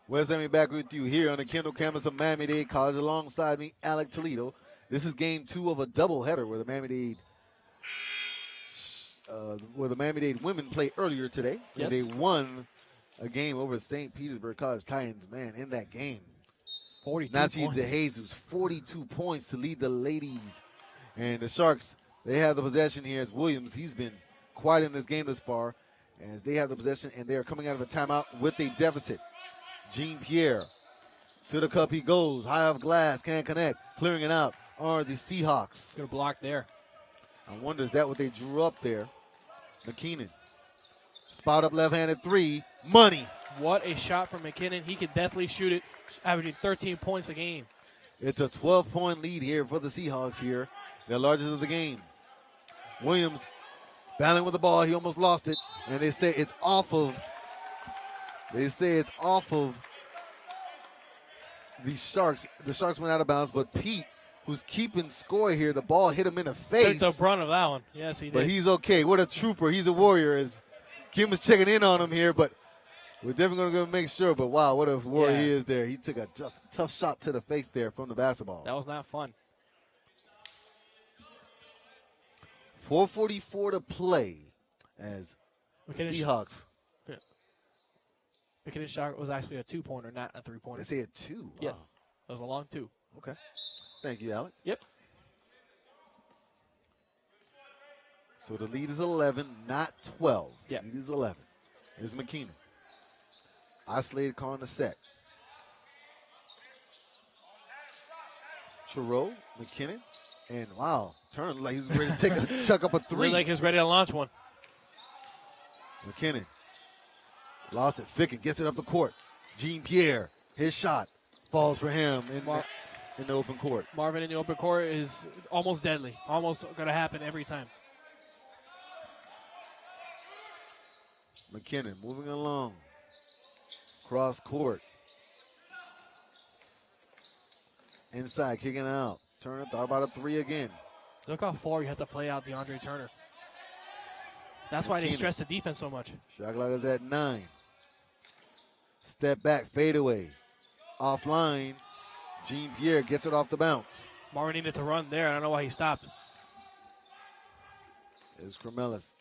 [SPEAKER 1] Wes Emmy back with you here on the Kendall campus of Miami-Dade College. Alongside me, Alec Toledo. This is game 2 of a doubleheader where the Miami-Dade women played earlier today.
[SPEAKER 2] Yes.
[SPEAKER 1] They won a game over St. Petersburg College Titans. Man, in that game,
[SPEAKER 2] 42
[SPEAKER 1] Nachi
[SPEAKER 2] points.
[SPEAKER 1] DeJesus, 42 points to lead the ladies. And the Sharks, they have the possession here as Williams. He's been quiet in this game thus far as they have the possession, and they are coming out of a timeout with a deficit. Jean-Pierre to the cup he goes. High off glass, can't connect. Clearing it out are the Seahawks.
[SPEAKER 2] Good block there.
[SPEAKER 1] I wonder, is that what they drew up there? McKinnon. Spot up left-handed three. Money.
[SPEAKER 2] What a shot from McKinnon. He could definitely shoot it, averaging 13 points a game.
[SPEAKER 1] It's a 12-point lead here for the Seahawks here. Their largest of the game. Williams battling with the ball. He almost lost it. And they say it's off of the Sharks. The Sharks went out of bounds, but Pete, who's keeping score here, the ball hit him in the face.
[SPEAKER 2] Took the brunt of that one. Yes, he did.
[SPEAKER 1] But he's okay. What a trooper. He's a warrior. As Kim was checking in on him here, but we're definitely going to make sure. But, wow, what a warrior he is there. He took a tough shot to the face there from the basketball.
[SPEAKER 2] That was not fun.
[SPEAKER 1] 4:44 to play as Seahawks.
[SPEAKER 2] McKinnon's shot was actually a 2-pointer, not a 3-pointer.
[SPEAKER 1] They say a 2. Wow.
[SPEAKER 2] Yes. It was a long 2.
[SPEAKER 1] Okay. Thank you, Alec.
[SPEAKER 2] Yep.
[SPEAKER 1] So the lead is 11, not 12.
[SPEAKER 2] Yeah.
[SPEAKER 1] Lead is 11. Here's McKinnon. Isolated calling the set. Chiro, McKinnon, and wow, Turner like he's ready to take a chuck up a 3.
[SPEAKER 2] Looks like he's ready to launch one.
[SPEAKER 1] McKinnon lost it. Ficken gets it up the court. Jean-Pierre, his shot falls for him in the open court.
[SPEAKER 2] Marvin in the open court is almost deadly. Almost going to happen every time.
[SPEAKER 1] McKinnon moving along. Cross court. Inside, kicking out. Turner thought about a 3 again.
[SPEAKER 2] Look how far you have to play out DeAndre Turner. That's why they stress the defense so much.
[SPEAKER 1] Shot clock is at 9. Step back, fade away. Offline. Jean-Pierre gets it off the bounce.
[SPEAKER 2] Marvin needed to run there. I don't know why he stopped.
[SPEAKER 1] There's Cremelis.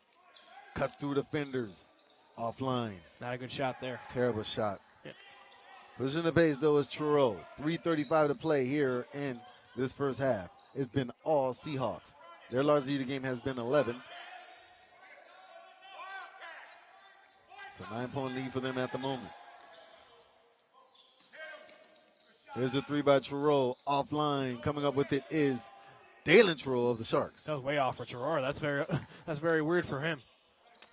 [SPEAKER 1] Cuts through defenders. Offline.
[SPEAKER 2] Not a good shot there.
[SPEAKER 1] Terrible shot.
[SPEAKER 2] Yeah.
[SPEAKER 1] Pushing the pace, though, is Truro. 3:35 to play here in this first half. It's been all Seahawks. Their largest lead of the game has been 11. It's a 9-point lead for them at the moment. Here's a 3 by Truro. Offline. Coming up with it is Dalen Truro of the Sharks.
[SPEAKER 2] That was way off for Terror. That's very weird for him.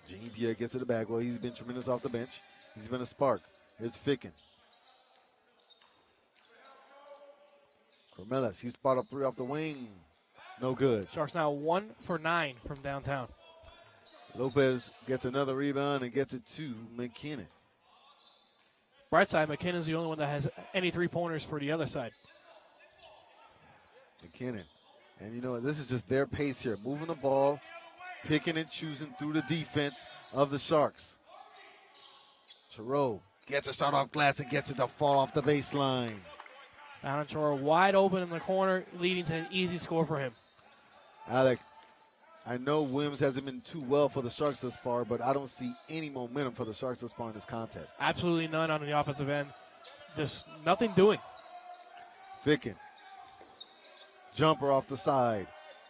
[SPEAKER 1] Jean-Pierre gets to the bag. Well, he's been tremendous off the bench. He's been a spark. Here's Ficken. Cremelis, he spot up 3 off the wing. No good.
[SPEAKER 2] Sharks now 1 for 9 from downtown.
[SPEAKER 1] Lopez gets another rebound and gets it to McKinnon.
[SPEAKER 2] Right side, McKinnon's the only one that has any 3-pointers for the other side.
[SPEAKER 1] McKinnon. And you know what? This is just their pace here. Moving the ball, picking and choosing through the defense of the Sharks. Chiro gets a shot off glass and gets it to fall off the baseline.
[SPEAKER 2] Alan Chor wide open in the corner, leading to an easy score for him.
[SPEAKER 1] Alec, I know Williams hasn't been too well for the Sharks thus far, but I don't see any momentum for the Sharks thus far in this contest.
[SPEAKER 2] Absolutely none on the offensive end. Just nothing doing.
[SPEAKER 1] Ficken. Jumper off the side.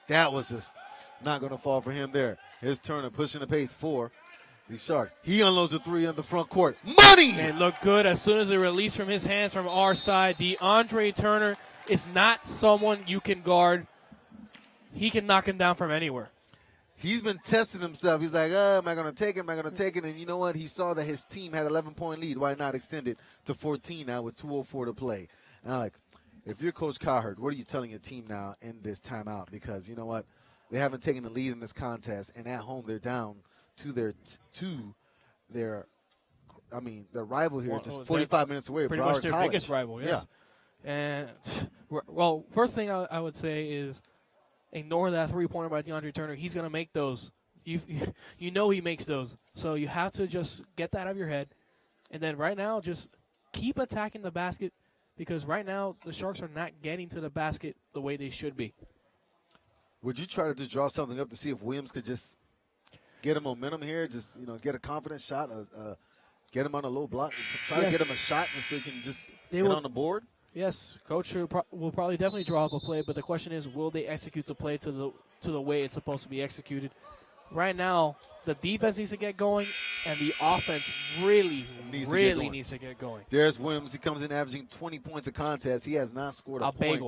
[SPEAKER 1] That was just not going to fall for him there. Here's Turner pushing the pace for the Sharks. He unloads a 3 on the front court. Money!
[SPEAKER 2] And looked good as soon as it released from his hands from our side. DeAndre Turner is not someone you can guard. He can knock him down from anywhere.
[SPEAKER 1] He's been testing himself. He's like, am I going to take it? Am I going to take it? And you know what? He saw that his team had 11-point lead. Why not extend it to 14 now with 2:04 to play? And I'm like, if you're Coach Cowherd, what are you telling your team now in this timeout? Because you know what? They haven't taken the lead in this contest, and at home they're down to their rival here, just 45 minutes away.
[SPEAKER 2] Pretty
[SPEAKER 1] Broward
[SPEAKER 2] much their
[SPEAKER 1] College.
[SPEAKER 2] biggest rival, yes. Yeah. And, well, first thing I would say is ignore that 3-pointer by DeAndre Turner. He's going to make those. You know he makes those. So you have to just get that out of your head. And then right now, just keep attacking the basket because right now the Sharks are not getting to the basket the way they should be.
[SPEAKER 1] Would you try to just draw something up to see if Williams could just get a momentum here, just get a confident shot, get him on a low block, try to get him a shot just so he can just get on the board?
[SPEAKER 2] Yes, Coach will probably definitely draw up a play, but the question is, will they execute the play to the way it's supposed to be executed? Right now, the defense needs to get going, and the offense really needs to get going.
[SPEAKER 1] There's Williams. He comes in averaging 20 points a contest. He has not scored a point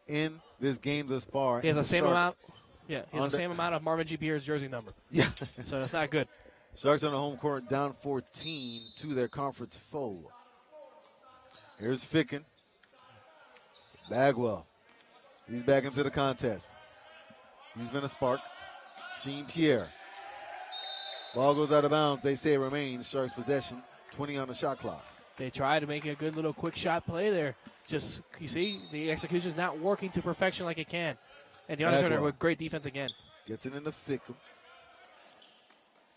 [SPEAKER 1] in this game thus far.
[SPEAKER 2] He has the same amount. Yeah, he has the same amount of Marvin G. Pierre's jersey number.
[SPEAKER 1] Yeah.
[SPEAKER 2] So that's not good.
[SPEAKER 1] Sharks on the home court down 14 to their conference foe. Here's Ficken. Bagwell. He's back into the contest. He's been a spark. Jean-Pierre. Ball goes out of bounds. They say it remains Sharks possession. 20 on the shot clock.
[SPEAKER 2] They try to make a good little quick shot play there. Just, you see, the execution is not working to perfection like it can. And DeAndre Turner with great defense again.
[SPEAKER 1] Gets it into Ficken.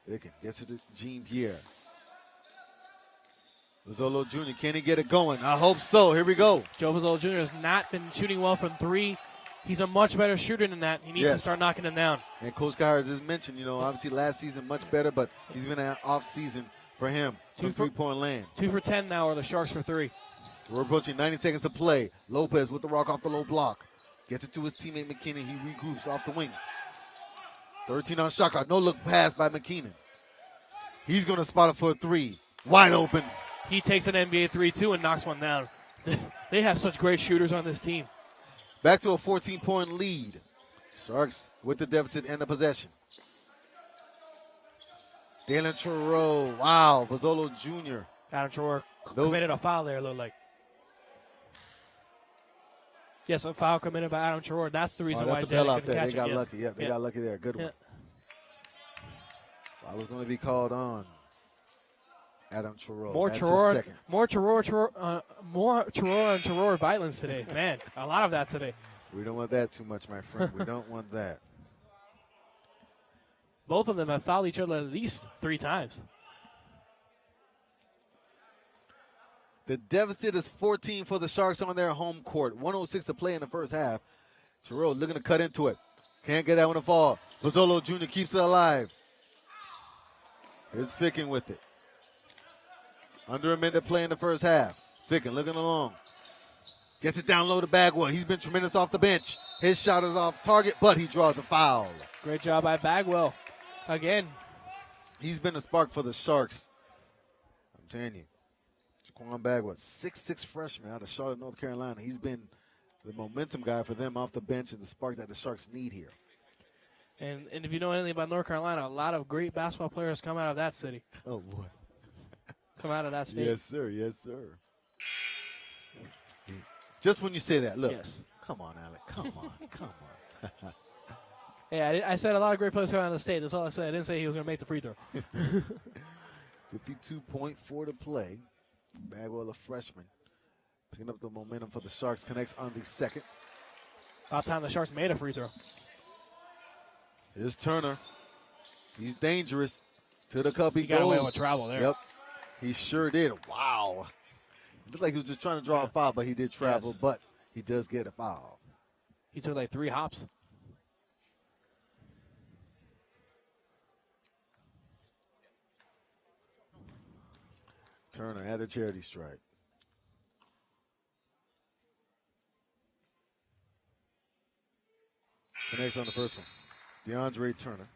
[SPEAKER 1] Ficken gets it to Jean-Pierre. Mazzolo Jr., can he get it going? I hope so. Here we go.
[SPEAKER 2] Joe Mazzolo Jr. has not been shooting well from three. He's a much better shooter than that. He needs to start knocking them down.
[SPEAKER 1] And Coach Cowherd just mentioned, obviously last season much better, but he's been an off season for him from three-point land.
[SPEAKER 2] 2 for 10 now are the Sharks for three.
[SPEAKER 1] We're approaching 90 seconds to play. Lopez with the rock off the low block. Gets it to his teammate McKinnon. He regroups off the wing. 13 on shot clock. No look pass by McKinnon. He's going to spot it for a three. Wide open.
[SPEAKER 2] He takes an NBA 3-2 and knocks one down. They have such great shooters on this team.
[SPEAKER 1] Back to a 14-point lead. Sharks with the deficit and the possession. Dalen Truro. Wow. Mazzolo Jr.
[SPEAKER 2] Adam Truro committed a foul there, it looked like. Yes, a foul committed by Adam Truro. That's the reason why
[SPEAKER 1] that's a bailout there. They got lucky. Yeah, they got lucky there. Good one. Foul was going to be called on Adam Truro.
[SPEAKER 2] More Truro and Truro violence today. Man, a lot of that today.
[SPEAKER 1] We don't want that too much, my friend. We don't want that.
[SPEAKER 2] Both of them have fouled each other at least 3 times.
[SPEAKER 1] The deficit is 14 for the Sharks on their home court. 1:06 to play in the first half. Truro looking to cut into it. Can't get that one to fall. Mazzolo Jr. keeps it alive. Here's Ficken with it. Under a minute to play in the first half. Ficken looking along. Gets it down low to Bagwell. He's been tremendous off the bench. His shot is off target, but he draws a foul.
[SPEAKER 2] Great job by Bagwell. Again.
[SPEAKER 1] He's been a spark for the Sharks. I'm telling you. Jaquan Bagwell, 6'6" freshman out of Charlotte, North Carolina. He's been the momentum guy for them off the bench and the spark that the Sharks need here.
[SPEAKER 2] And if you know anything about North Carolina, a lot of great basketball players come out of that city.
[SPEAKER 1] Oh, boy.
[SPEAKER 2] Come out of that state.
[SPEAKER 1] Yes, sir. Yes, sir. Just when you say that, look.
[SPEAKER 2] Yes.
[SPEAKER 1] Come on, Alec. Come on. Come on.
[SPEAKER 2] Yeah, I said a lot of great players come out of the state. That's all I said. I didn't say he was going to make the free throw.
[SPEAKER 1] 52.4 to play. Bagwell, a freshman, picking up the momentum for the Sharks. Connects on the second.
[SPEAKER 2] About time the Sharks made a free throw.
[SPEAKER 1] Here's Turner. He's dangerous. To the cup he goes.
[SPEAKER 2] Got away with travel there.
[SPEAKER 1] Yep. He sure did. Wow. It looked like he was just trying to draw a foul, but he did travel, but he does get a foul.
[SPEAKER 2] He took like 3 hops.
[SPEAKER 1] Turner had a charity strike. Connects on the first one. DeAndre Turner.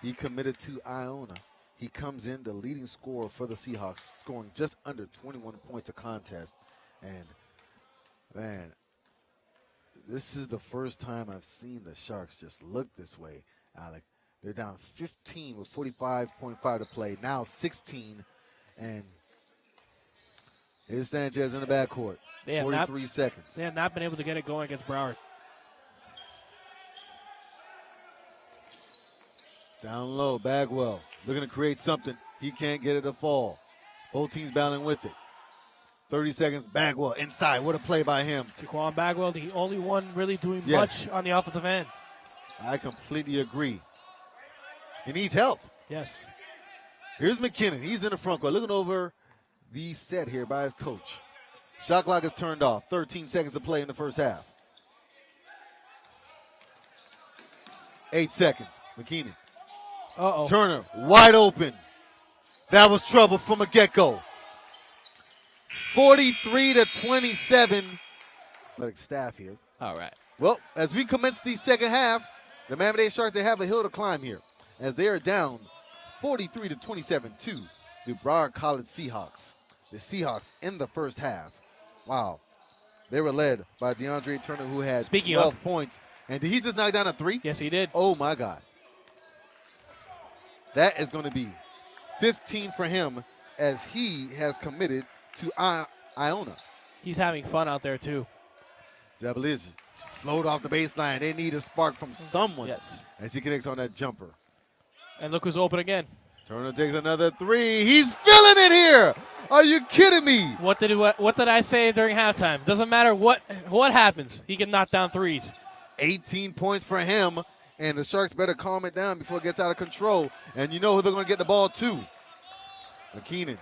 [SPEAKER 1] He committed to Iona. He comes in the leading scorer for the Seahawks, scoring just under 21 points a contest. And, man, this is the first time I've seen the Sharks just look this way, Alec. They're down 15 with 45.5 to play. Now 16. And here's Sanchez in the backcourt. 43 seconds.
[SPEAKER 2] They have not been able to get it going against Broward.
[SPEAKER 1] Down low, Bagwell looking to create something. He can't get it to fall. Both teams battling with it. 30 seconds, Bagwell inside. What a play by him.
[SPEAKER 2] Jaquan Bagwell, the only one really doing much on the offensive end.
[SPEAKER 1] I completely agree. He needs help.
[SPEAKER 2] Yes.
[SPEAKER 1] Here's McKinnon. He's in the front court looking over the set here by his coach. Shot clock is turned off. 13 seconds to play in the first half. 8 seconds. McKeenan.
[SPEAKER 2] Uh-oh.
[SPEAKER 1] Turner, wide open. That was trouble from a get-go. 43-27. Athletic staff here.
[SPEAKER 2] All right.
[SPEAKER 1] Well, as we commence the second half, the Miami-Dade Sharks, they have a hill to climb here as they are down 43-27 to the Broward College Seahawks. The Seahawks in the first half. Wow. They were led by DeAndre Turner, who had 12 points. And did he just knock down a 3?
[SPEAKER 2] Yes, he did.
[SPEAKER 1] Oh, my God. That is going to be 15 for him as he has committed to Iona.
[SPEAKER 2] He's having fun out there, too.
[SPEAKER 1] Zabaliji float off the baseline. They need a spark from someone as he connects on that jumper.
[SPEAKER 2] And look who's open again.
[SPEAKER 1] Turner takes another 3. He's feeling it here. Are you kidding me?
[SPEAKER 2] What did I say during halftime? Doesn't matter what happens. He can knock down 3s.
[SPEAKER 1] 18 points for him, and the Sharks better calm it down before it gets out of control. And you know who they're going to get the ball to. McKeenan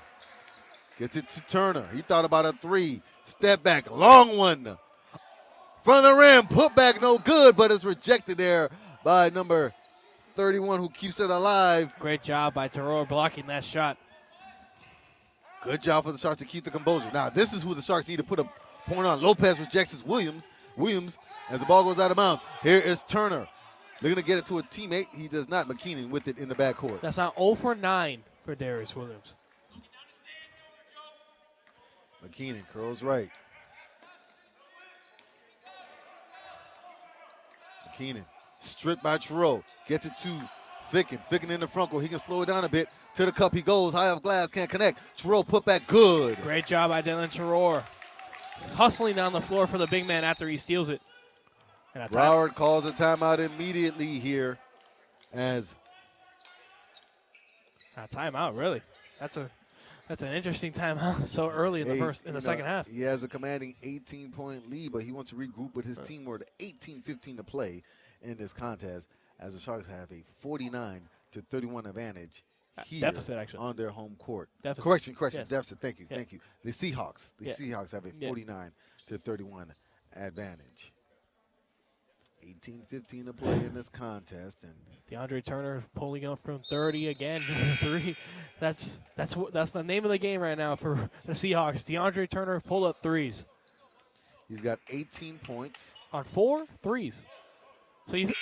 [SPEAKER 1] gets it to Turner. He thought about a 3. Step back, long one. Front of the rim, put back no good, but it's rejected there by number 31 who keeps it alive.
[SPEAKER 2] Great job by Terror blocking that shot.
[SPEAKER 1] Good job for the Sharks to keep the composure. Now, this is who the Sharks need to put a point on. Lopez rejects his Williams as the ball goes out of bounds. Here is Turner. They're going to get it to a teammate. He does not. McKeenan with it in the backcourt.
[SPEAKER 2] That's now 0 for 9 for Darius Williams.
[SPEAKER 1] McKeenan curls right. McKeenan stripped by Terrell. Gets it to Ficken. Ficken in the front court. He can slow it down a bit. To the cup he goes. High off glass. Can't connect. Terrell put back good.
[SPEAKER 2] Great job by Dylan Terror. Hustling down the floor for the big man after he steals it. And
[SPEAKER 1] Broward calls a timeout immediately here as
[SPEAKER 2] a timeout, really. That's an interesting timeout so early in the second half.
[SPEAKER 1] He has a commanding 18-point lead, but he wants to regroup with his team. We're at 18-15 to play in this contest as the Sharks have a 49-31 advantage here
[SPEAKER 2] deficit, actually,
[SPEAKER 1] on their home court.
[SPEAKER 2] Deficit.
[SPEAKER 1] Correction,
[SPEAKER 2] yes.
[SPEAKER 1] Deficit. Thank you. The Seahawks. The
[SPEAKER 2] Yeah.
[SPEAKER 1] Seahawks have a 49-31 advantage. 18-15 to play in this contest, and
[SPEAKER 2] DeAndre Turner pulling up from 30 again, 3. That's the name of the game right now for the Seahawks. DeAndre Turner pull up 3s.
[SPEAKER 1] He's got 18 points
[SPEAKER 2] on 4 threes. So you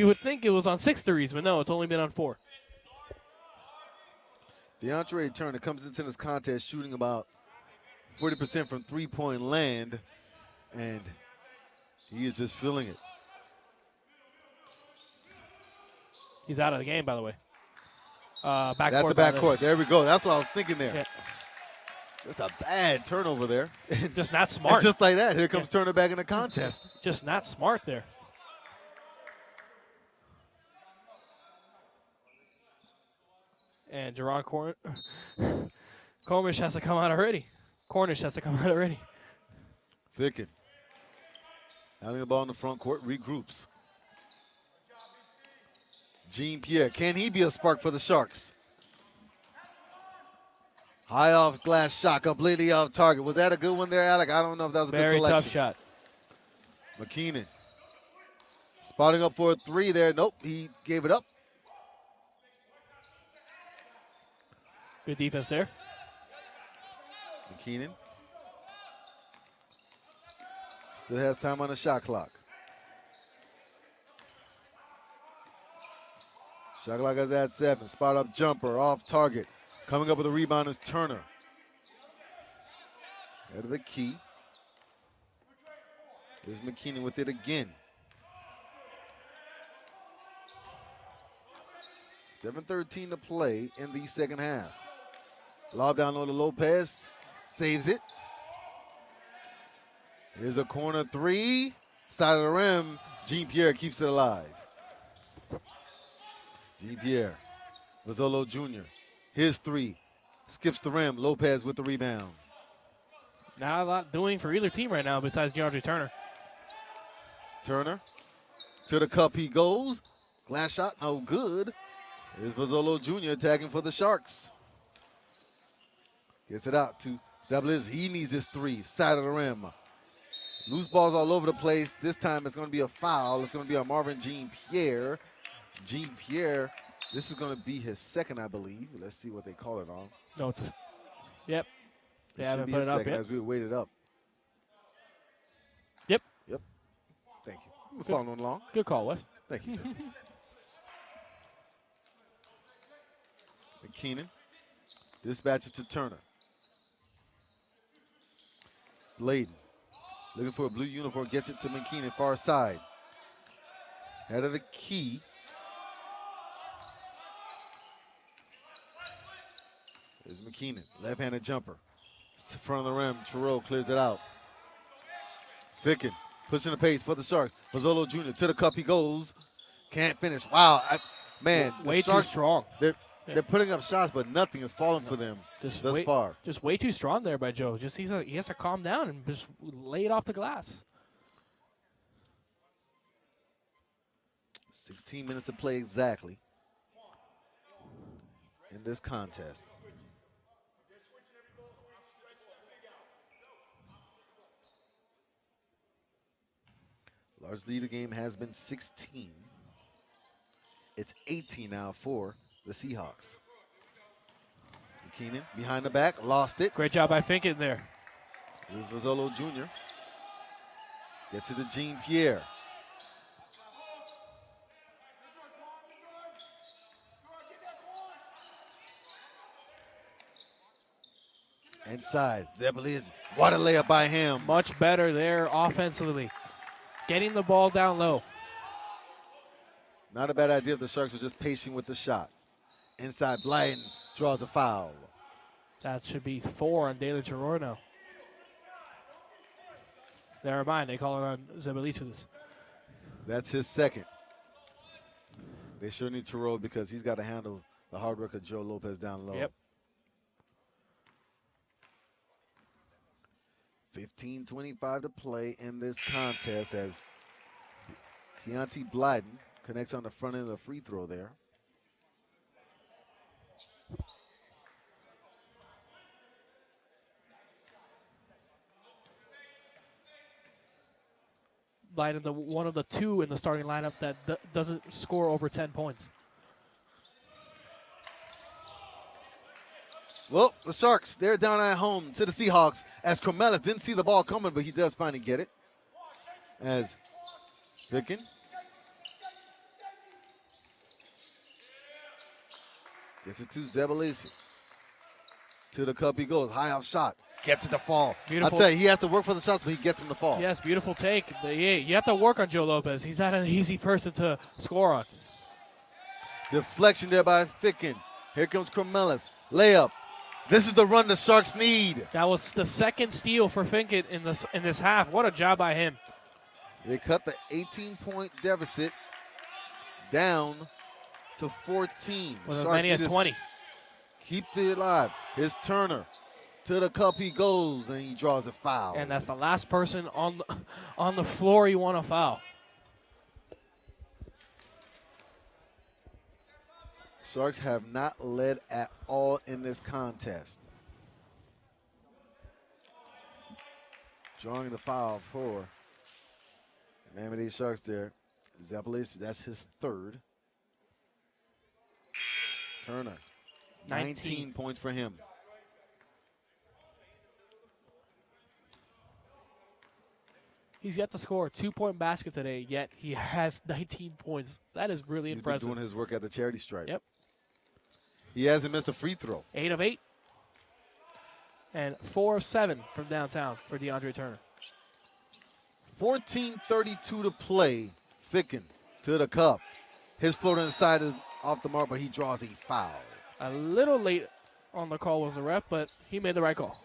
[SPEAKER 2] would think it was on 6 threes, but no, it's only been on 4.
[SPEAKER 1] DeAndre Turner comes into this contest shooting about 40% from three-point land, and he is just feeling it.
[SPEAKER 2] He's out of the game, by the way. Backcourt.
[SPEAKER 1] That's a backcourt. There we go. That's what I was thinking there.
[SPEAKER 2] Yeah.
[SPEAKER 1] That's a bad turnover there.
[SPEAKER 2] Just not smart.
[SPEAKER 1] Just like that, here comes Turner back in the contest.
[SPEAKER 2] Just not smart there. And Jerron Cornish has to come out already.
[SPEAKER 1] Ficken. Having the ball in the front court, regroups. Jean-Pierre, can he be a spark for the Sharks? High off glass shot, completely off target. Was that a good one there, Alec? I don't know if that was a good selection.
[SPEAKER 2] Very tough shot.
[SPEAKER 1] McKeenan spotting up for a 3 there. Nope, he gave it up.
[SPEAKER 2] Good defense there.
[SPEAKER 1] McKeenan still has time on the shot clock. Shot clock is at 7. Spot up jumper, off target. Coming up with a rebound is Turner. Head of the key. Here's McKeenan with it again. 7:13 to play in the second half. Lob down low to Lopez. Saves it. Here's a corner 3. Side of the rim. Jean-Pierre keeps it alive. Jean-Pierre. Mazzolo Jr. His 3. Skips the rim. Lopez with the rebound.
[SPEAKER 2] Not a lot doing for either team right now besides DeAndre Turner.
[SPEAKER 1] Turner. To the cup he goes. Glass shot, no good. Here's Mazzolo Jr. tagging for the Sharks. Gets it out to Zabalis. He needs his three. Side of the rim. Loose balls all over the place. This time it's going to be a foul. It's going to be on Marvin Jean-Pierre. Jean-Pierre, this is going to be his second, I believe. Let's see what they call it on.
[SPEAKER 2] No, it's yep. They
[SPEAKER 1] It
[SPEAKER 2] haven't
[SPEAKER 1] should be
[SPEAKER 2] put
[SPEAKER 1] his
[SPEAKER 2] it up
[SPEAKER 1] second
[SPEAKER 2] yet.
[SPEAKER 1] as we wait it up.
[SPEAKER 2] Yep.
[SPEAKER 1] Thank you. We're following along.
[SPEAKER 2] Good call, Wes.
[SPEAKER 1] Thank you, sir. McKeenan dispatches to Turner. Bladen looking for a blue uniform, gets it to McKeenan, far side. Head of the key. There's McKeenan, left-handed jumper. Front of the rim, Terrell clears it out. Ficken pushing the pace for the Sharks. Pozzolo Jr. to the cup he goes. Can't finish. Wow, man. The
[SPEAKER 2] Way
[SPEAKER 1] Sharks,
[SPEAKER 2] too strong.
[SPEAKER 1] They're putting up shots, but nothing is falling for them thus far.
[SPEAKER 2] Just way too strong there by Joe. Just he has to calm down and just lay it off the glass.
[SPEAKER 1] 16 minutes to play exactly in this contest. Largely the game has been 16. It's 18 now for the Seahawks. McKeenan behind the back, lost it.
[SPEAKER 2] Great job by Finkett there.
[SPEAKER 1] Here's Rizzolo Jr. Gets it to Jean-Pierre. Inside, Zabalis, what a layup by him.
[SPEAKER 2] Much better there offensively. Getting the ball down low.
[SPEAKER 1] Not a bad idea if the Sharks are just patient with the shot. Inside, Blyden draws a foul.
[SPEAKER 2] That should be 4 on Daly Gerorno. Never mind, they call it on Zebelitis.
[SPEAKER 1] That's his second. They sure need Terrell because he's got to handle the hard work of Joe Lopez down low.
[SPEAKER 2] Yep.
[SPEAKER 1] 15:25 to play in this contest as Keontae Blyden connects on the front end of the free throw there.
[SPEAKER 2] Blyden, one of the two in the starting lineup that doesn't score over 10 points.
[SPEAKER 1] Well, the Sharks, they're down at home to the Seahawks as Cromelis didn't see the ball coming, but he does finally get it. As Ficken gets it to Zebalicious. To the cup he goes, high off shot, gets it to fall.
[SPEAKER 2] Beautiful.
[SPEAKER 1] I'll tell you, he has to work for the shots, but he gets him to fall.
[SPEAKER 2] Yes, beautiful take. You have to work on Joe Lopez. He's not an easy person to score on.
[SPEAKER 1] Deflection there by Ficken. Here comes Cromelis, layup. This is the run the Sharks need.
[SPEAKER 2] That was the second steal for Finkett in this half. What a job by him.
[SPEAKER 1] They cut the 18-point deficit down to 14.
[SPEAKER 2] With as many as 20.
[SPEAKER 1] Keep it alive. Here's Turner. To the cup he goes, and he draws a foul.
[SPEAKER 2] And that's the last person on the floor you want to foul.
[SPEAKER 1] Sharks have not led at all in this contest. Drawing the foul for the Miami-Dade Sharks there. Zabalis, that's his third. Turner, 19 points for him.
[SPEAKER 2] He's yet to score a 2-point basket today, yet he has 19 points. That is really impressive.
[SPEAKER 1] He's been doing his work at the charity stripe.
[SPEAKER 2] Yep.
[SPEAKER 1] He hasn't missed a free throw.
[SPEAKER 2] 8 of 8. And 4 of 7 from downtown for DeAndre Turner.
[SPEAKER 1] 14:32 to play. Ficken to the cup. His floater inside is off the mark, but he draws a foul.
[SPEAKER 2] A little late on the call was the ref, but he made the right call.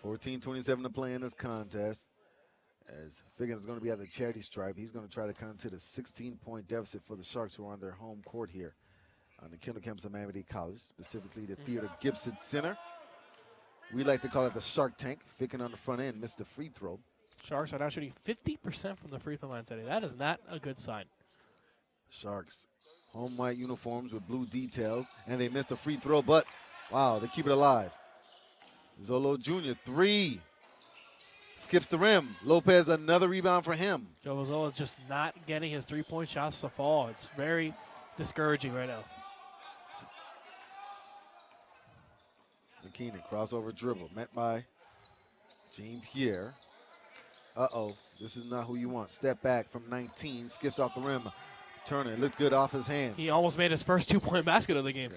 [SPEAKER 1] $14:27 to play in this contest. As Figgins is going to be at the charity stripe, he's going to try to cut into the 16-point deficit for the Sharks, who are on their home court here on the Kendall campus of Miami-Dade College, specifically the Theodore Gibson Center. We like to call it the Shark Tank. Ficken on the front end missed the free throw.
[SPEAKER 2] Sharks are now shooting 50% from the free throw line today. That is not a good sign.
[SPEAKER 1] Sharks, home white uniforms with blue details, and they missed a free throw, but wow, they keep it alive. Zolo Jr., 3. Skips the rim. Lopez, another rebound for him.
[SPEAKER 2] Joe Mazzola just not getting his three-point shots to fall. It's very discouraging right now.
[SPEAKER 1] McKeenan, crossover dribble, met by Jean-Pierre. Uh-oh, this is not who you want. Step back from 19, skips off the rim. Turner looked good off his hands.
[SPEAKER 2] He almost made his first two-point basket of the game.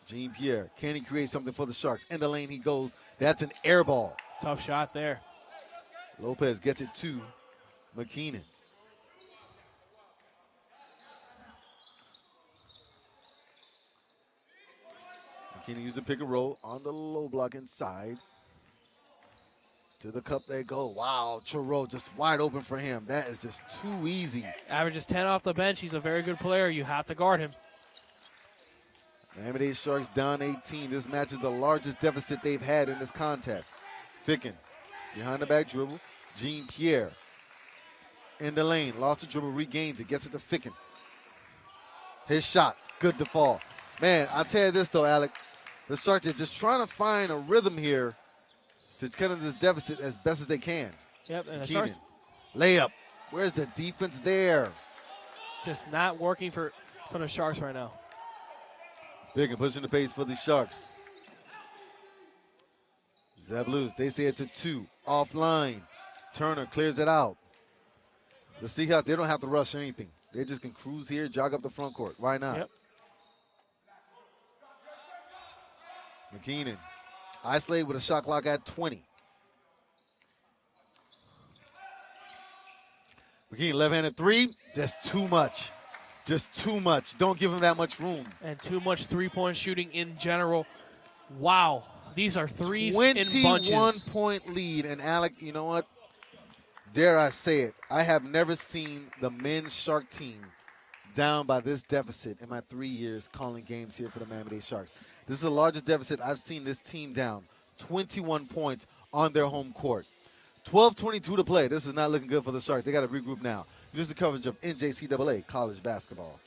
[SPEAKER 1] Jean-Pierre, can he create something for the Sharks? In the lane he goes. That's an air ball.
[SPEAKER 2] Tough shot there.
[SPEAKER 1] Lopez gets it to McKeenan. McKeenan used the pick and roll on the low block inside. To the cup they go. Wow, Charo just wide open for him. That is just too easy.
[SPEAKER 2] Averages 10 off the bench. He's a very good player. You have to guard him.
[SPEAKER 1] Miami-Dade Sharks down 18. This match is the largest deficit they've had in this contest. Ficken, behind the back dribble. Jean-Pierre in the lane. Lost the dribble, regains it, gets it to Ficken. His shot, good to fall. Man, I'll tell you this though, Alec. The Sharks are just trying to find a rhythm here to cut into this deficit as best as they can.
[SPEAKER 2] Yep, and the
[SPEAKER 1] Keenan,
[SPEAKER 2] Sharks
[SPEAKER 1] layup. Where's the defense there?
[SPEAKER 2] just not working for the Sharks right now.
[SPEAKER 1] Ficken pushing the pace for the Sharks. Zab Blues, they say it to 2, offline. Turner clears it out. The Seahawks, they don't have to rush anything. They just can cruise here, jog up the front court. Why not?
[SPEAKER 2] Yep.
[SPEAKER 1] McKeenan, isolated with a shot clock at 20. McKeenan, left-handed 3, that's too much. Just too much. Don't give him that much room.
[SPEAKER 2] And too much three-point shooting in general. Wow. These are threes in bunches.
[SPEAKER 1] 21-point lead. And, Alec, you know what? Dare I say it, I have never seen the men's Shark team down by this deficit in my 3 years calling games here for the Miami-Dade Sharks. This is the largest deficit I've seen this team down. 21 points on their home court. 12:22 to play. This is not looking good for the Sharks. They got to regroup now. This is the coverage of NJCAA college basketball.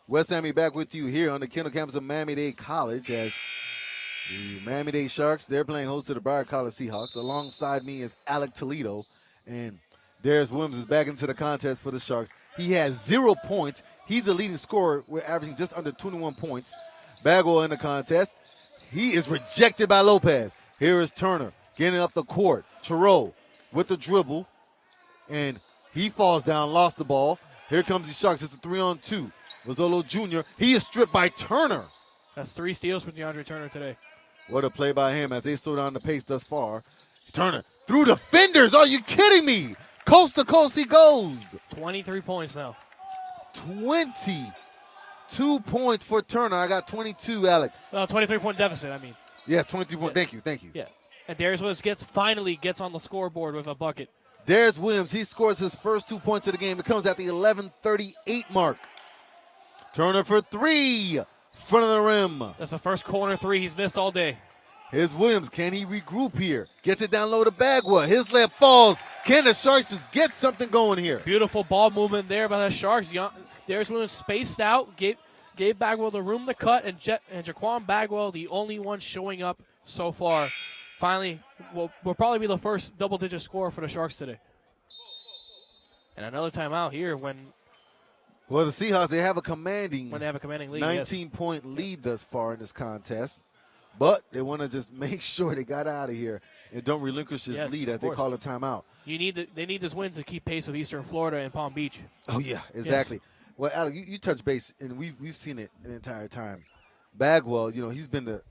[SPEAKER 1] West Miami back with you here on the Kendall campus of Miami-Dade College as the Miami-Dade Sharks, they're playing host to the Broward College Seahawks. Alongside me is Alec Toledo, and Darius Williams is back into the contest for the Sharks. He has 0 points. He's the leading scorer. We're averaging just under 21 points. Bagwell in the contest. He is rejected by Lopez. Here is Turner getting up the court. Charo with the dribble, and he falls down, lost the ball. Here comes the Sharks. It's a 3-on-2. Mazzolo Jr., he is stripped by Turner.
[SPEAKER 2] That's 3 steals for DeAndre Turner today.
[SPEAKER 1] What a play by him as they slow down the pace thus far. Turner through defenders. Are you kidding me? Coast to coast he goes.
[SPEAKER 2] 23 points now.
[SPEAKER 1] 22 points for Turner. I got 22, Alec.
[SPEAKER 2] Well, 23-point deficit, I mean.
[SPEAKER 1] Yeah, 23 points.
[SPEAKER 2] Yeah.
[SPEAKER 1] Thank you.
[SPEAKER 2] Yeah. And Darius Williams finally gets on the scoreboard with a bucket.
[SPEAKER 1] Darius Williams, he scores his first 2 points of the game. It comes at the 11:38 mark. Turner for 3, front of the rim.
[SPEAKER 2] That's the first corner 3 he's missed all day.
[SPEAKER 1] Here's Williams. Can he regroup here? Gets it down low to Bagwell. His layup falls. Can the Sharks just get something going here?
[SPEAKER 2] Beautiful ball movement there by the Sharks. Darius Williams spaced out, gave Bagwell the room to cut, and Jaquan Bagwell, the only one showing up so far. Finally, will probably be the first double-digit scorer for the Sharks today. And another timeout here when
[SPEAKER 1] Well, the Seahawks, they have a commanding
[SPEAKER 2] lead.
[SPEAKER 1] 19-point lead thus far in this contest. But they want to just make sure they got out of here and don't relinquish this lead as they call a timeout.
[SPEAKER 2] They need this win to keep pace with Eastern Florida and Palm Beach.
[SPEAKER 1] Oh, yeah, exactly. Yes. Well, Alec, you touch base, and we've seen it the entire time. Bagwell, he's been the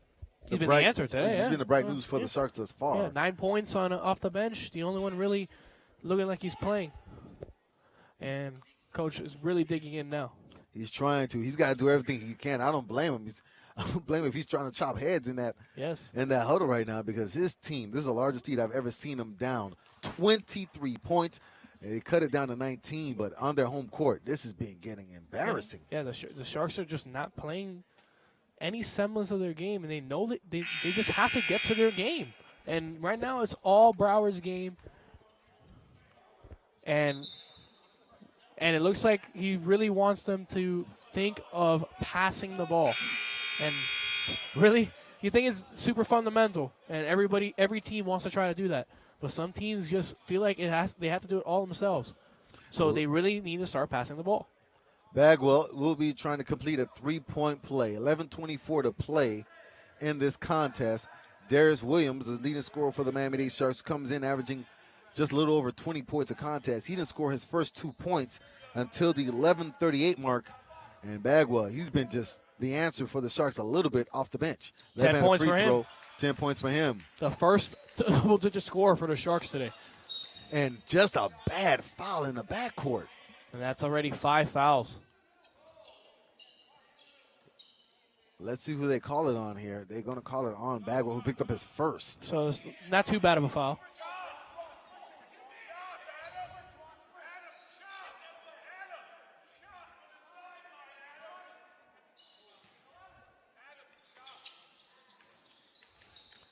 [SPEAKER 2] answer today.
[SPEAKER 1] He's been the bright news for the Sharks thus far.
[SPEAKER 2] Yeah, 9 points off the bench. The only one really looking like he's playing. And Coach is really digging in now.
[SPEAKER 1] He's trying to. He's got to do everything he can. I don't blame him. I don't blame him if he's trying to chop heads in that huddle right now, because his team, this is the largest lead I've ever seen them down. 23 points. They cut it down to 19, but on their home court, this has been getting embarrassing.
[SPEAKER 2] Yeah, the Sharks are just not playing any semblance of their game, and they know that they just have to get to their game. And right now it's all Broward's game. And it looks like he really wants them to think of passing the ball. And really, you think it's super fundamental, and every team wants to try to do that. But some teams just feel like they have to do it all themselves. So they really need to start passing the ball.
[SPEAKER 1] Bagwell will be trying to complete a 3-point play. 11:24 to play in this contest. Darius Williams, the leading scorer for the Miami-Dade Sharks, comes in averaging just a little over 20 points a contest. He didn't score his first 2 points until the 11:38 mark. And Bagwell, he's been just the answer for the Sharks a little bit off the bench.
[SPEAKER 2] 10 points for him.
[SPEAKER 1] 10 points for him.
[SPEAKER 2] The first double-digit score for the Sharks today.
[SPEAKER 1] And just a bad foul in the backcourt.
[SPEAKER 2] And that's already 5 fouls.
[SPEAKER 1] Let's see who they call it on here. They're going to call it on Bagwell, who picked up his first.
[SPEAKER 2] So it's not too bad of a foul.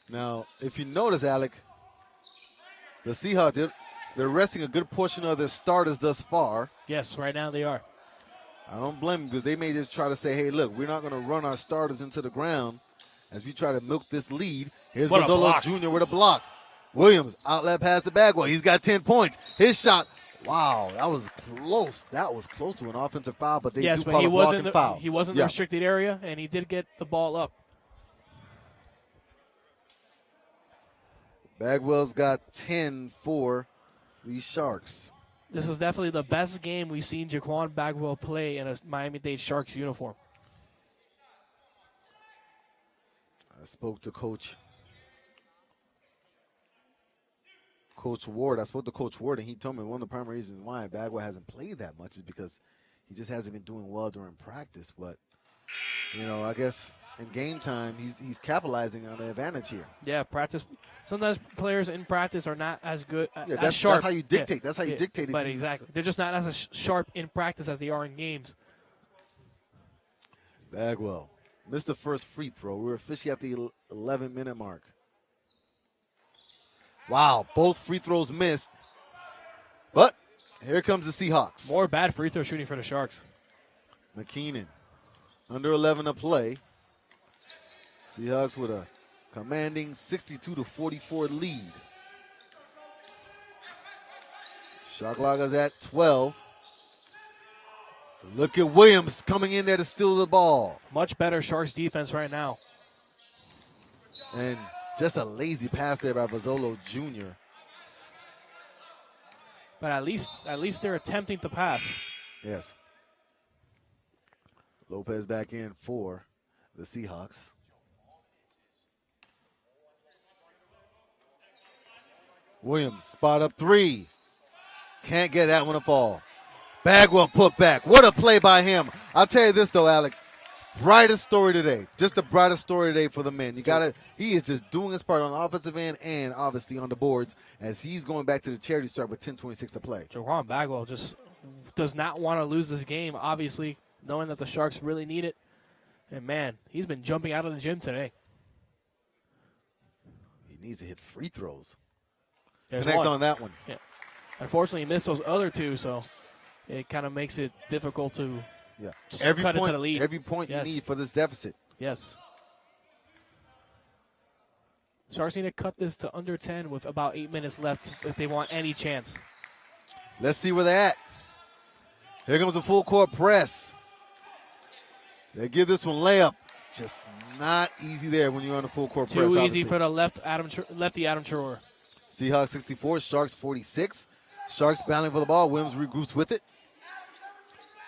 [SPEAKER 1] Now, if you notice, Alec, the Seahawks, they're resting a good portion of their starters thus far.
[SPEAKER 2] Yes, right now they are.
[SPEAKER 1] I don't blame them, because they may just try to say, hey, look, we're not going to run our starters into the ground as we try to milk this lead. Here's Mazzolo Jr. with a block. Williams, outlet pass to Bagwell. He's got 10 points. His shot, wow, that was close. That was close to an offensive foul, but they do call a blocking foul.
[SPEAKER 2] He was in the restricted area, and he did get the ball up.
[SPEAKER 1] Bagwell's got 10 for the Sharks.
[SPEAKER 2] This is definitely the best game we've seen Jaquan Bagwell play in a Miami-Dade Sharks uniform.
[SPEAKER 1] I spoke to Coach Ward. And he told me one of the primary reasons why Bagwell hasn't played that much is because he just hasn't been doing well during practice. But, I guess in game time, he's capitalizing on the advantage here.
[SPEAKER 2] Yeah, practice. Sometimes players in practice are not as good,
[SPEAKER 1] as
[SPEAKER 2] sharp.
[SPEAKER 1] That's how you dictate. Yeah. That's how you dictate.
[SPEAKER 2] But exactly. They're just not as sharp in practice as they are in games.
[SPEAKER 1] Bagwell missed the first free throw. We're officially at the 11-minute mark. Wow, both free throws missed. But here comes the Seahawks.
[SPEAKER 2] More bad free throw shooting for the Sharks.
[SPEAKER 1] McKeenan, under 11 to play. Seahawks with a commanding 62-44 lead. Shot clock is at 12. Look at Williams coming in there to steal the ball.
[SPEAKER 2] Much better Sharks defense right now.
[SPEAKER 1] And just a lazy pass there by Mazzolo Jr.
[SPEAKER 2] But at least they're attempting to pass.
[SPEAKER 1] Yes. Lopez back in for the Seahawks. Williams, spot up 3. Can't get that one to fall. Bagwell put back. What a play by him. I'll tell you this, though, Alec. Brightest story today. Just the brightest story today for the men. He is just doing his part on the offensive end and obviously on the boards as he's going back to the charity stripe with 10:26 to play.
[SPEAKER 2] Jaquan Bagwell just does not want to lose this game, obviously, knowing that the Sharks really need it. And, man, he's been jumping out of the gym today.
[SPEAKER 1] He needs to hit free throws.
[SPEAKER 2] There's
[SPEAKER 1] Connects
[SPEAKER 2] one.
[SPEAKER 1] on that one.
[SPEAKER 2] Yeah. Unfortunately, he missed those other 2, so it kind of makes it difficult to cut into the lead.
[SPEAKER 1] Every point you need for this deficit.
[SPEAKER 2] Yes. Sharks need to cut this to under 10 with about 8 minutes left if they want any chance.
[SPEAKER 1] Let's see where they're at. Here comes the full court press. They give this one layup. just not easy there when you're on the full court press.
[SPEAKER 2] Too easy
[SPEAKER 1] obviously.
[SPEAKER 2] for the lefty Adam Chiror.
[SPEAKER 1] Seahawks 64, Sharks 46. Sharks battling for the ball. Williams regroups with it.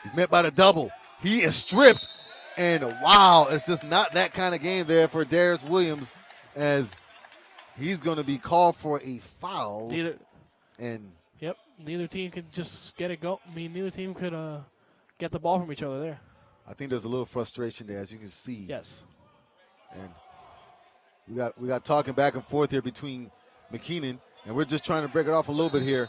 [SPEAKER 1] He's met by the double. He is stripped. And wow, it's just not that kind of game there for Darius Williams, as he's going to be called for a foul.
[SPEAKER 2] Neither team could just get it go. I mean, neither team could get the ball from each other there.
[SPEAKER 1] I think there's a little frustration there, as you can see.
[SPEAKER 2] Yes.
[SPEAKER 1] And we got talking back and forth here between McKeenan, and we're just trying to break it off a little bit here.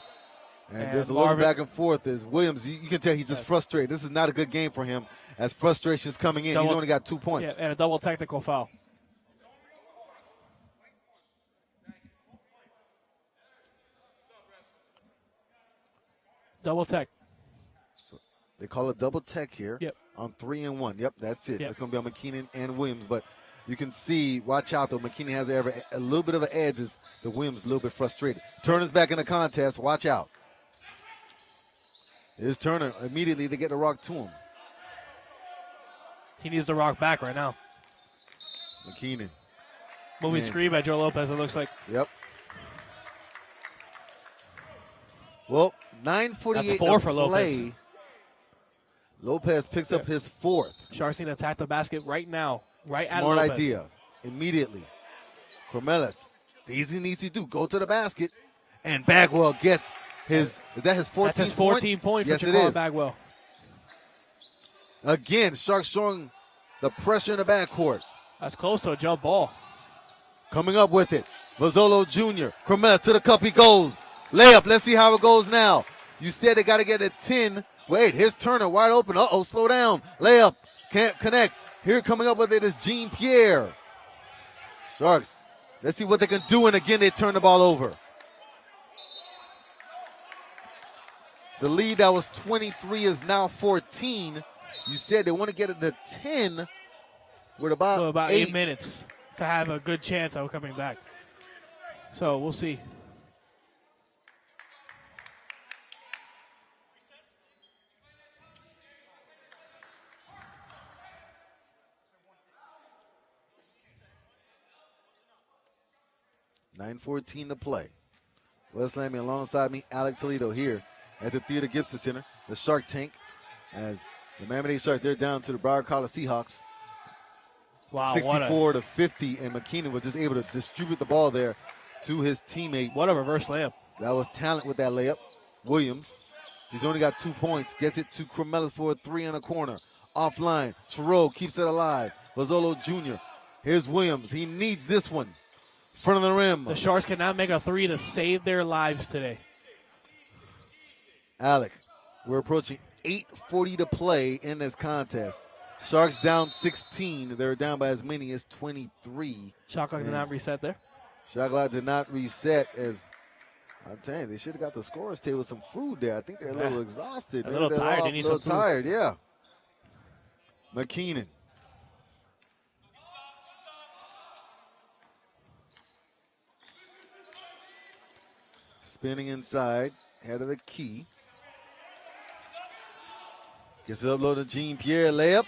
[SPEAKER 1] And there's a little back and forth as Williams, you can tell he's just frustrated. This is not a good game for him as frustration's coming in. He's only got 2 points.
[SPEAKER 2] Yeah, and a double technical foul. Double tech.
[SPEAKER 1] So they call it double tech here.
[SPEAKER 2] Yep.
[SPEAKER 1] On 3 and 1. Yep, that's it.
[SPEAKER 2] Yep.
[SPEAKER 1] That's going to be on McKeenan and Williams. But you can see, watch out though, McKeenan has a little bit of an edge as the Williams a little bit frustrated. Turner's back in the contest. Watch out. Here's Turner. Immediately they get the rock to him.
[SPEAKER 2] He needs the rock back right now.
[SPEAKER 1] McKeenan.
[SPEAKER 2] Moving screen by Joe Lopez, it looks like.
[SPEAKER 1] Yep. Well, 9:48
[SPEAKER 2] That's 4 for
[SPEAKER 1] play. Lopez picks up his 4th.
[SPEAKER 2] Sharks need to attack the basket right now. Right at
[SPEAKER 1] Smart
[SPEAKER 2] Lopez.
[SPEAKER 1] idea. Immediately. Cormelis. The easy needs to do. Go to the basket. And Bagwell gets his, is that his 14th point?
[SPEAKER 2] That's his 14 points.
[SPEAKER 1] Yes, it is. Bagwell. Again, Sharks showing the pressure in the backcourt.
[SPEAKER 2] That's close to a jump ball.
[SPEAKER 1] Coming up with it. Mazzolo Jr. Cormelis to the cup he goes. Layup. Let's see how it goes now. You said they got to get a 10. Wait, here's Turner wide open. Uh-oh, slow down. Layup. Can't connect. Here coming up with it is Jean Pierre. Sharks. Let's see what they can do. And again, they turn the ball over. The lead that was 23 is now 14. You said they want to get it to 10 with about
[SPEAKER 2] 8 minutes to have a good chance of coming back. So we'll see.
[SPEAKER 1] $9:14 to play. Wes Lammy alongside me, Alec Toledo here at the Theodore Gibson Center, the Shark Tank, as the Miami-Dade Sharks, they're down to the Broward College Seahawks.
[SPEAKER 2] Wow,
[SPEAKER 1] 64-50, and McKeenan was just able to distribute the ball there to his teammate.
[SPEAKER 2] What a reverse layup.
[SPEAKER 1] That was talent with that layup. Williams, he's only got 2 points, gets it to Cormelis for a 3 in the corner. Offline, Chirot keeps it alive. Mazzolo Jr., here's Williams. He needs this one. Front of the rim.
[SPEAKER 2] The Sharks cannot make a 3 to save their lives today.
[SPEAKER 1] Alec, we're approaching 8:40 to play in this contest. Sharks down 16. They're down by as many as 23.
[SPEAKER 2] Shot clock did not reset there.
[SPEAKER 1] Shot clock did not reset, as I'm telling you, they should have got the scorer's table with some food there. I think they're a little exhausted.
[SPEAKER 2] A little tired. They need some food.
[SPEAKER 1] Tired, yeah. McKeenan. Spinning inside, head of the key. Gets it uploaded to Jean Pierre, layup.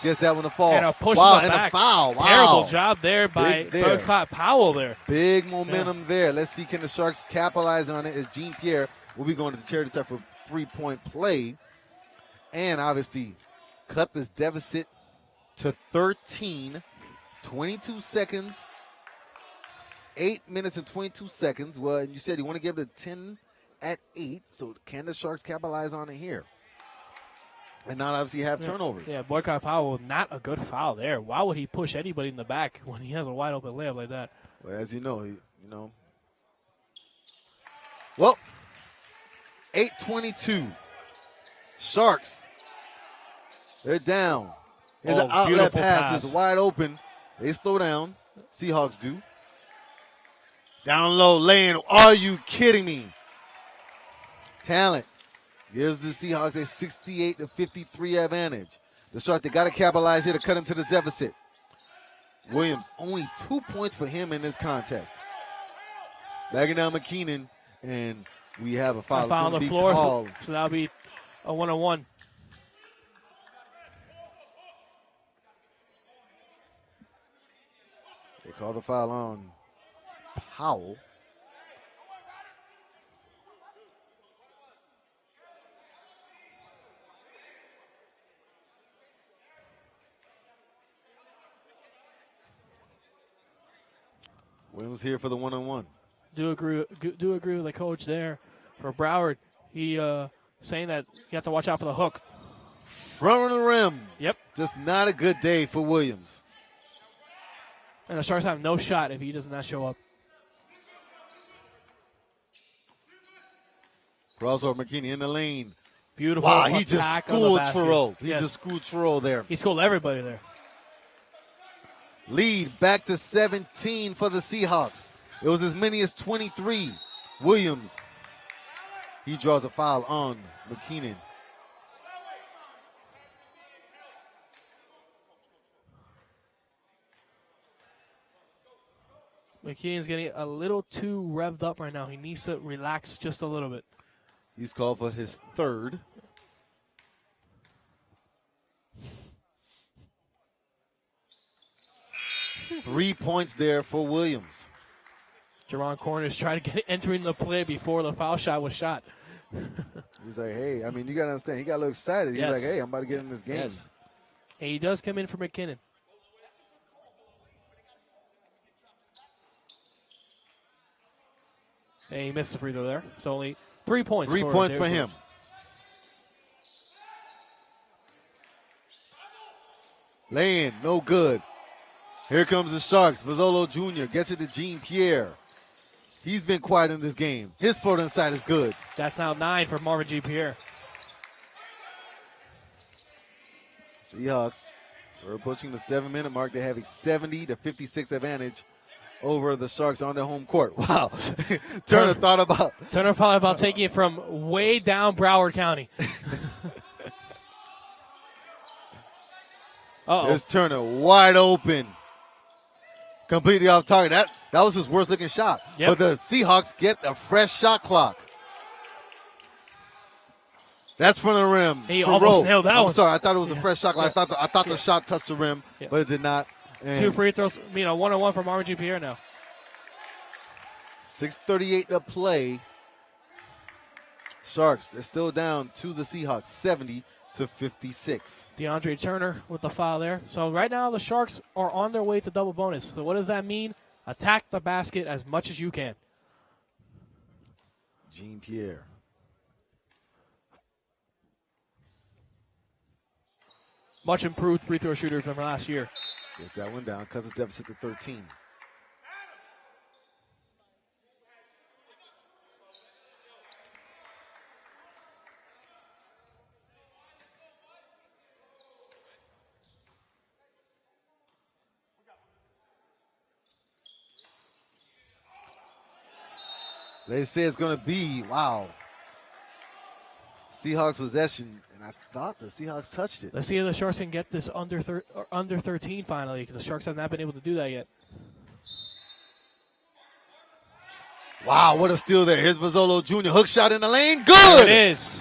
[SPEAKER 1] Gets that one to fall.
[SPEAKER 2] And a push
[SPEAKER 1] wow,
[SPEAKER 2] in the back.
[SPEAKER 1] A foul. Wow.
[SPEAKER 2] Terrible job there by Burkott Powell there.
[SPEAKER 1] Big momentum there. Let's see, can the Sharks capitalize on it as Jean Pierre will be going to the charity side for 3-point play. And obviously cut this deficit to 13. 22 seconds. 8 minutes and 22 seconds. Well, and you said you want to give it a 10 at 8. So can the Sharks capitalize on it here? And not obviously have turnovers.
[SPEAKER 2] Yeah, Boycott Powell, not a good foul there. Why would he push anybody in the back when he has a wide open layup like that?
[SPEAKER 1] Well, as you know, Well, 8:22. Sharks. They're down. Here's an outlet pass. It's wide open. They slow down. Seahawks do. Down low, laying. Are you kidding me? Talent gives the Seahawks a 68-53 advantage. The Sharks, they got to capitalize here to cut into this deficit. Williams, only 2 points for him in this contest. Backing down McKeenan, and we have a foul.
[SPEAKER 2] A foul on the floor, so that'll be a 1-on-1.
[SPEAKER 1] call the foul on Powell. Williams here for the one-on-one.
[SPEAKER 2] Do agree with the coach there for Broward. He saying that you have to watch out for the hook.
[SPEAKER 1] Front of the rim.
[SPEAKER 2] Yep.
[SPEAKER 1] Just not a good day for Williams.
[SPEAKER 2] And the Sharks have no shot if he does not show up.
[SPEAKER 1] Crossover McKinney in the lane.
[SPEAKER 2] Beautiful.
[SPEAKER 1] Wow, he just schooled Truro. He
[SPEAKER 2] Yes.
[SPEAKER 1] just schooled Truro there.
[SPEAKER 2] He schooled everybody there.
[SPEAKER 1] Lead back to 17 for the Seahawks. It was as many as 23. Williams, he draws a foul on McKinnon.
[SPEAKER 2] McKeon's getting a little too revved up right now. He needs to relax just a little bit.
[SPEAKER 1] He's called for his third. Three points there for Williams.
[SPEAKER 2] Jerron Corners trying to get entering the play before the foul shot was shot.
[SPEAKER 1] He's like, hey, I mean, you got to understand. He got a little excited. He's
[SPEAKER 2] Yes.
[SPEAKER 1] like, hey, I'm about to get in this game.
[SPEAKER 2] Yes. And he does come in for McKinnon. And he missed the free throw there. So only 3 points.
[SPEAKER 1] 3 points for
[SPEAKER 2] Darius
[SPEAKER 1] him. Lane, no good. Here comes the Sharks. Mazzolo Jr. gets it to Jean Pierre. He's been quiet in this game. His foot inside is good.
[SPEAKER 2] That's now 9 for Marvin G. Pierre.
[SPEAKER 1] Seahawks are approaching the 7-minute mark. They have a 70-56 advantage over the Sharks on their home court. Wow. Turner
[SPEAKER 2] Turner probably about taking it from way down Broward County. Uh-oh.
[SPEAKER 1] There's Turner wide open. Completely off target. That was his worst looking shot.
[SPEAKER 2] Yep.
[SPEAKER 1] But the Seahawks get a fresh shot clock. That's from the rim.
[SPEAKER 2] He
[SPEAKER 1] Thoreau.
[SPEAKER 2] almost nailed that
[SPEAKER 1] I'm
[SPEAKER 2] one.
[SPEAKER 1] sorry, I thought it was a fresh shot clock. I thought the shot touched the rim,
[SPEAKER 2] Yeah.
[SPEAKER 1] but it did not. And
[SPEAKER 2] 2 free throws, 1-on-1 for Marvin G. Pierre now.
[SPEAKER 1] 6:38 to play. Sharks, they're still down to the Seahawks, 70-56.
[SPEAKER 2] DeAndre Turner with the foul there. So right now the Sharks are on their way to double bonus. So what does that mean? Attack the basket as much as you can.
[SPEAKER 1] Jean Pierre.
[SPEAKER 2] Much improved free throw shooter from last year.
[SPEAKER 1] Gets that one down. Cuts his deficit to 13. They say it's going to be, wow, Seahawks possession, and I thought the Seahawks touched it.
[SPEAKER 2] Let's see if the Sharks can get this under 13 finally, because the Sharks have not been able to do that yet.
[SPEAKER 1] Wow, what a steal there. Here's Mazzolo Jr. Hook shot in the lane. Good!
[SPEAKER 2] There it is.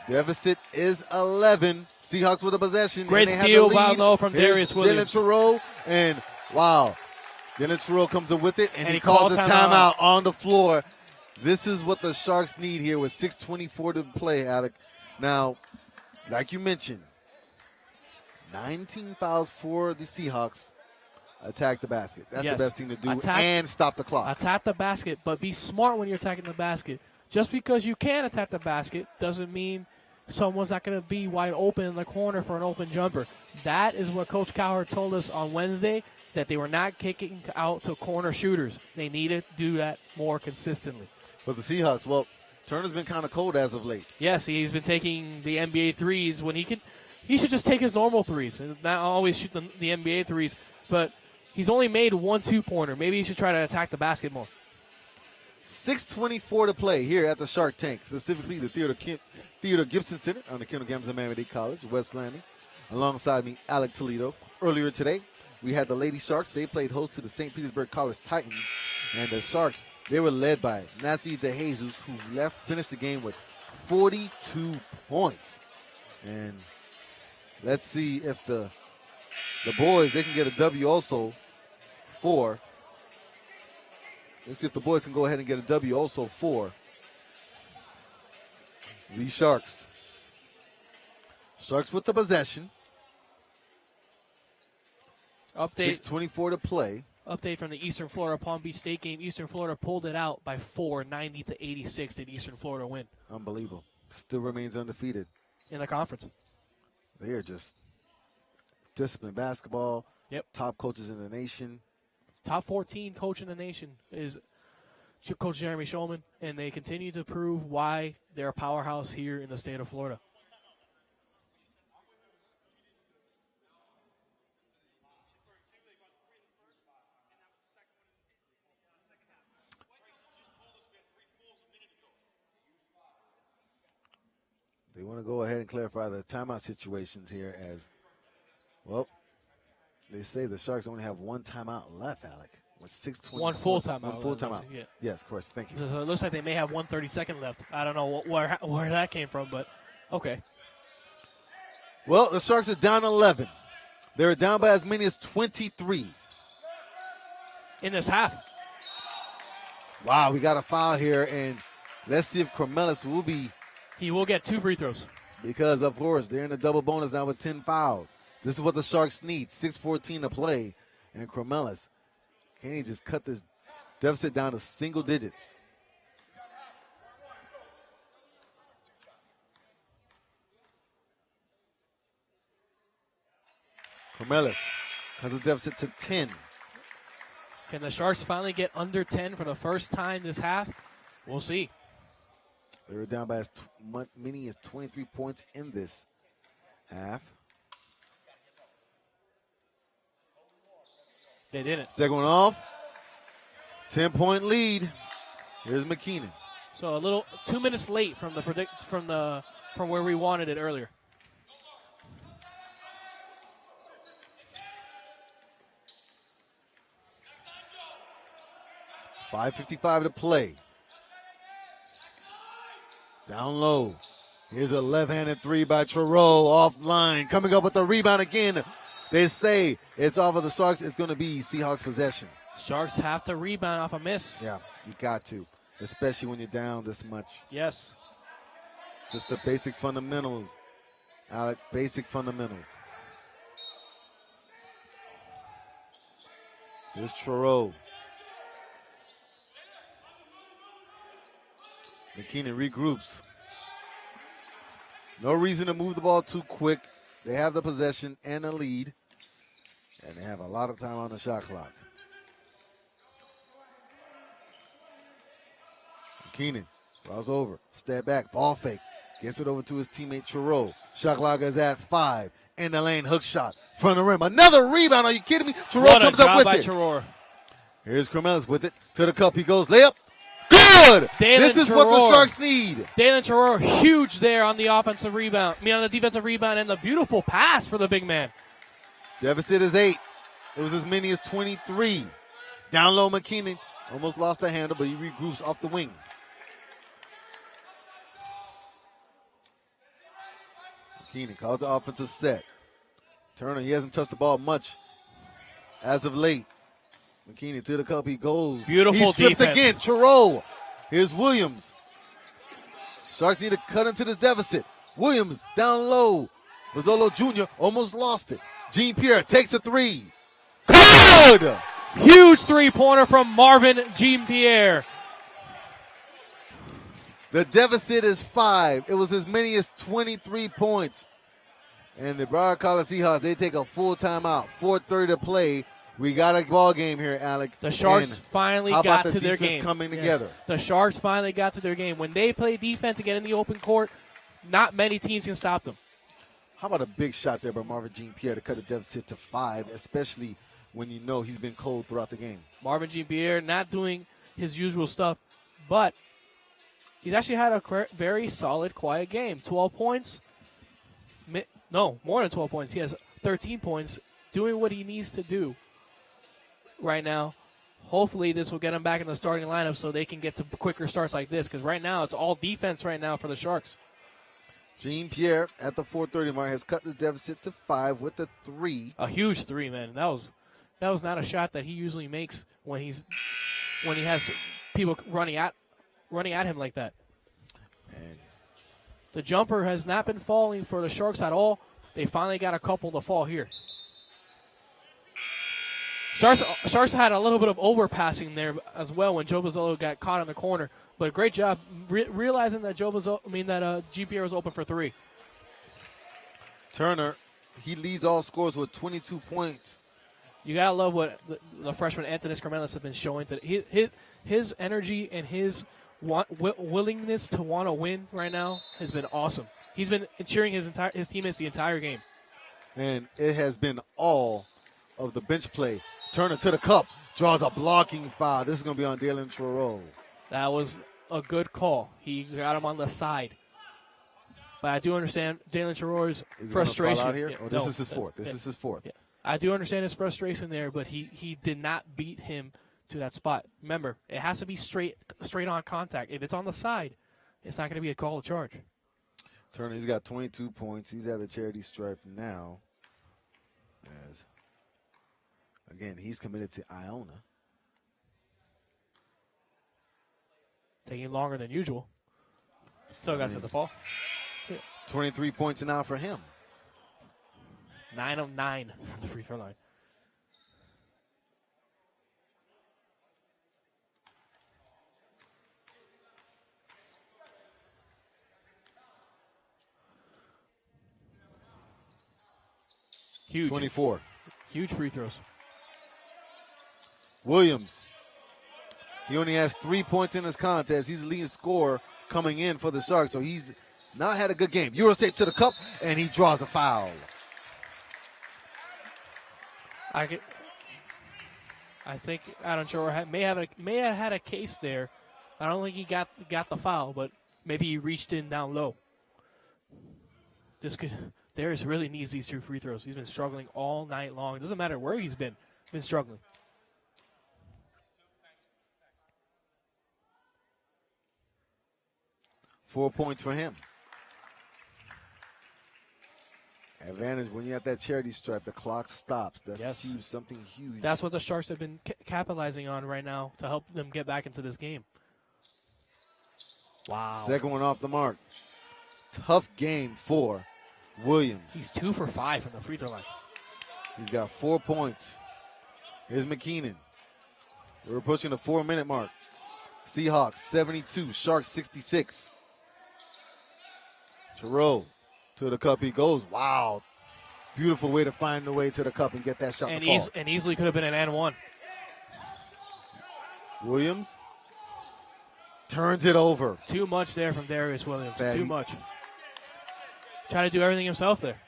[SPEAKER 1] Deficit is 11. Seahawks with a possession.
[SPEAKER 2] Great
[SPEAKER 1] and they
[SPEAKER 2] steal
[SPEAKER 1] have the
[SPEAKER 2] by
[SPEAKER 1] lead.
[SPEAKER 2] low from
[SPEAKER 1] Here's
[SPEAKER 2] Darius Williams.
[SPEAKER 1] Dylan Thoreau, and wow, Dylan Thoreau comes up with it, and
[SPEAKER 2] And
[SPEAKER 1] he
[SPEAKER 2] he
[SPEAKER 1] calls
[SPEAKER 2] called
[SPEAKER 1] a timeout on the floor. This is what the Sharks need here with 6:24 to play, Alec. Now, like you mentioned, 19 fouls for the Seahawks. Attack the basket. That's
[SPEAKER 2] Yes.
[SPEAKER 1] the best thing to do,
[SPEAKER 2] Attack-
[SPEAKER 1] and stop the clock.
[SPEAKER 2] Attack the basket, but be smart when you're attacking the basket. Just because you can attack the basket doesn't mean someone's not going to be wide open in the corner for an open jumper. That is what Coach Cowherd told us on Wednesday, that they were not kicking out to corner shooters. They need to do that more consistently.
[SPEAKER 1] For the Seahawks, well, Turner's been kind of cold as of late.
[SPEAKER 2] Yes, he's been taking the NBA threes when he could. He should just take his normal threes and not always shoot the NBA threes. But he's only made 1 2-pointer. Maybe he should try to attack the basket more.
[SPEAKER 1] 6:24 to play here at the Shark Tank, specifically the Theodore Gibson Center on the Kendall Gamson Miami-Dade College, West Landing. Alongside me, Alec Toledo. Earlier today, we had the Lady Sharks. They played host to the St. Petersburg College Titans. And the Sharks, they were led by Nancy DeJesus, who finished the game with 42 points. And let's see if the The boys, they can get a W also for. Let's see if the boys can go ahead and get a W also for the Sharks. Sharks with the possession.
[SPEAKER 2] Update.
[SPEAKER 1] 6:24 to play.
[SPEAKER 2] Update from the Eastern Florida Palm Beach State game. Eastern Florida pulled it out by 4, 90-86. Did Eastern Florida win?
[SPEAKER 1] Unbelievable. Still remains undefeated
[SPEAKER 2] In the conference.
[SPEAKER 1] They are just disciplined basketball.
[SPEAKER 2] Yep.
[SPEAKER 1] Top coaches in the nation.
[SPEAKER 2] Top 14 coach in the nation is Coach Jeremy Shulman, and they continue to prove why they're a powerhouse here in the state of Florida.
[SPEAKER 1] They want to go ahead and clarify the timeout situations here as, well, they say the Sharks only have one timeout left, Alec. With 6:20.
[SPEAKER 2] One full timeout.
[SPEAKER 1] One full timeout.
[SPEAKER 2] Yeah.
[SPEAKER 1] Yes, correct. Thank you.
[SPEAKER 2] So it looks like they may have 1:30 left. I don't know where that came from, but okay.
[SPEAKER 1] Well, the Sharks are down 11. They're down by as many as 23.
[SPEAKER 2] In this half.
[SPEAKER 1] Wow, we got a foul here, and let's see if Cormelis will be.
[SPEAKER 2] He will get 2 free throws.
[SPEAKER 1] Because, of course, they're in a double bonus now with 10 fouls. This is what the Sharks need. 6:14 to play. And Cormelis, can he just cut this deficit down to single digits? Cormelis cuts the deficit to 10.
[SPEAKER 2] Can the Sharks finally get under 10 for the first time this half? We'll see.
[SPEAKER 1] They were down by as many as 23 points in this half.
[SPEAKER 2] They didn't.
[SPEAKER 1] Second one off. 10-point lead. Here's McKeenan.
[SPEAKER 2] So a little 2 minutes late from from where we wanted it earlier.
[SPEAKER 1] .555 to play. Down low. Here's a left-handed three by Truro offline. Coming up with the rebound again. They say it's off of the Sharks. It's going to be Seahawks possession.
[SPEAKER 2] Sharks have to rebound off a miss.
[SPEAKER 1] Yeah, you got to, especially when you're down this much.
[SPEAKER 2] Yes.
[SPEAKER 1] Just the basic fundamentals, Alec, basic fundamentals. Here's Truro. McKeenan regroups. No reason to move the ball too quick. They have the possession and a lead, and they have a lot of time on the shot clock. McKeenan draws over, step back, ball fake, gets it over to his teammate Truro. Shot clock is at 5. In the lane, hook shot, front of the rim. Another rebound, are you kidding me? Truro comes up with it.
[SPEAKER 2] Truro.
[SPEAKER 1] Here's Cormelis with it, to the cup he goes, layup. Good! This is what the Sharks need.
[SPEAKER 2] Dalen Truro, huge there on the offensive rebound. On the defensive rebound, and the beautiful pass for the big man.
[SPEAKER 1] Deficit is 8. It was as many as 23. Down low, McKeenan almost lost the handle, but he regroups off the wing. McKeenan calls the offensive set. Turner, he hasn't touched the ball much as of late. McKeenan to the cup, he goes.
[SPEAKER 2] Beautiful
[SPEAKER 1] He's stripped
[SPEAKER 2] defense.
[SPEAKER 1] again. Truro. Here's Williams. Sharks need to cut into this deficit. Williams down low. Mazzolo Jr. almost lost it. Jean-Pierre takes a 3. Good!
[SPEAKER 2] Huge three-pointer from Marvin Jean-Pierre.
[SPEAKER 1] The deficit is 5. It was as many as 23 points. And the Broward College Seahawks, they take a full timeout. 4:30 to play. We got a ball game here, Alec.
[SPEAKER 2] The Sharks finally got to their game.
[SPEAKER 1] Coming together.
[SPEAKER 2] The Sharks finally got to their game. When they play defense and get in the open court, not many teams can stop them.
[SPEAKER 1] How about a big shot there by Marvin Jean-Pierre to cut the deficit to 5, especially when you know he's been cold throughout the game.
[SPEAKER 2] Marvin Jean-Pierre not doing his usual stuff, but he's actually had a very solid, quiet game. 12 points. No, more than 12 points. He has 13 points, doing what he needs to do right now. Hopefully this will get him back in the starting lineup so they can get to quicker starts like this, because right now it's all defense right now for the Sharks.
[SPEAKER 1] Jean-Pierre at the 4:30 mark has cut the deficit to 5 with the 3.
[SPEAKER 2] A huge 3, man. That was not a shot that he usually makes when he has people running at him like that.
[SPEAKER 1] And
[SPEAKER 2] the jumper has not been falling for the Sharks at all. They finally got a couple to fall here. Sharks had a little bit of overpassing there as well when Joe Bozzolo got caught in the corner. But a great job realizing that Jean-Pierre was open for 3.
[SPEAKER 1] Turner, he leads all scores with 22 points.
[SPEAKER 2] You gotta love what the freshman Antonis Carmelis has been showing today. His energy and his willingness to want to win right now has been awesome. He's been cheering his teammates the entire game.
[SPEAKER 1] And it has been all of the bench play. Turner to the cup, draws a blocking foul. This is going to be on Dalen Truro.
[SPEAKER 2] That was a good call. He got him on the side. But I do understand Dalen Truro's frustration.
[SPEAKER 1] Out here? This is his fourth. This is his fourth.
[SPEAKER 2] Yeah. I do understand his frustration there, but he did not beat him to that spot. Remember, it has to be straight on contact. If it's on the side, it's not going to be a call to charge.
[SPEAKER 1] Turner, he's got 22 points. He's at the charity stripe now. As again, he's committed to Iona.
[SPEAKER 2] Taking longer than usual. Still got set the ball.
[SPEAKER 1] 23 points now for him.
[SPEAKER 2] 9 of 9 from the free throw line. Huge.
[SPEAKER 1] 24.
[SPEAKER 2] Huge free throws.
[SPEAKER 1] Williams. He only has 3 points in this contest. He's the leading scorer coming in for the Sharks, so he's not had a good game. Eurostep to the cup, and he draws a foul.
[SPEAKER 2] I think Adam Shore may have had a case there. I don't think he got the foul, but maybe he reached in down low. Darius really needs these 2 free throws. He's been struggling all night long. It doesn't matter where he's been struggling.
[SPEAKER 1] Four points for him. Advantage when you're at that charity stripe, the clock stops. That's huge, something huge.
[SPEAKER 2] That's what the Sharks have been capitalizing on right now to help them get back into this game. Wow.
[SPEAKER 1] Second one off the mark. Tough game for Williams.
[SPEAKER 2] He's 2 for 5 from the free throw line.
[SPEAKER 1] He's got 4 points. Here's McKeenan. We're pushing the 4-minute mark. Seahawks 72, Sharks 66. Terrell to the cup he goes. Wow. Beautiful way to find the way to the cup and get that shot to fall.
[SPEAKER 2] And easily could have been an and one.
[SPEAKER 1] Williams turns it over.
[SPEAKER 2] Too much there from Darius Williams.
[SPEAKER 1] Bad.
[SPEAKER 2] Too much. Trying to do everything himself there.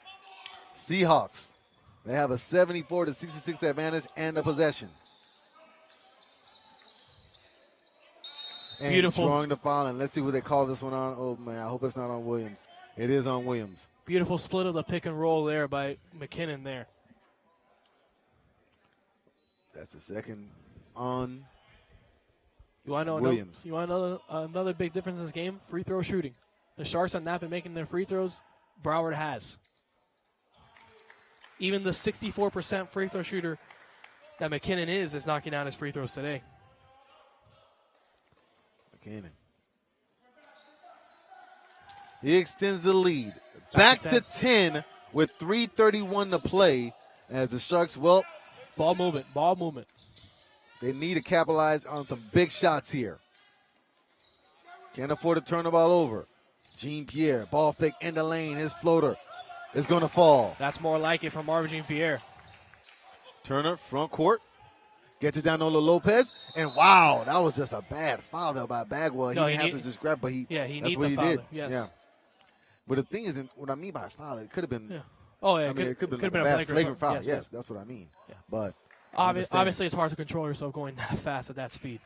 [SPEAKER 1] Seahawks, they have a 74-66 advantage and a possession. And
[SPEAKER 2] beautiful.
[SPEAKER 1] Drawing the foul, and let's see what they call this one on. Oh, man, I hope it's not on Williams. It is on Williams.
[SPEAKER 2] Beautiful split of the pick and roll there by McKinnon there.
[SPEAKER 1] That's the second on
[SPEAKER 2] You want to know
[SPEAKER 1] Williams.
[SPEAKER 2] You want to know another big difference in this game? Free throw shooting. The Sharks have not been making their free throws. Broward has. Even the 64% free throw shooter that McKinnon is knocking down his free throws today.
[SPEAKER 1] McKinnon. He extends the lead. Back to 10 with 3:31 to play as the Sharks, well,
[SPEAKER 2] ball movement.
[SPEAKER 1] They need to capitalize on some big shots here. Can't afford to turn the ball over. Jean-Pierre, ball fake in the lane. His floater is going to fall.
[SPEAKER 2] That's more like it from Marvin Jean-Pierre.
[SPEAKER 1] Turner, front court. Gets it down to Lopez. And, wow, that was just a bad foul there by Bagwell. He didn't have to just grab, but
[SPEAKER 2] he
[SPEAKER 1] that's what he did.
[SPEAKER 2] Yes.
[SPEAKER 1] Yeah. But the thing is, what I mean by foul, it could have been.
[SPEAKER 2] Yeah. Oh, yeah.
[SPEAKER 1] It could have been a bad flagrant foul. Yes, that's what I mean.
[SPEAKER 2] Yeah.
[SPEAKER 1] But
[SPEAKER 2] obviously, it's hard to control yourself going that fast at that speed.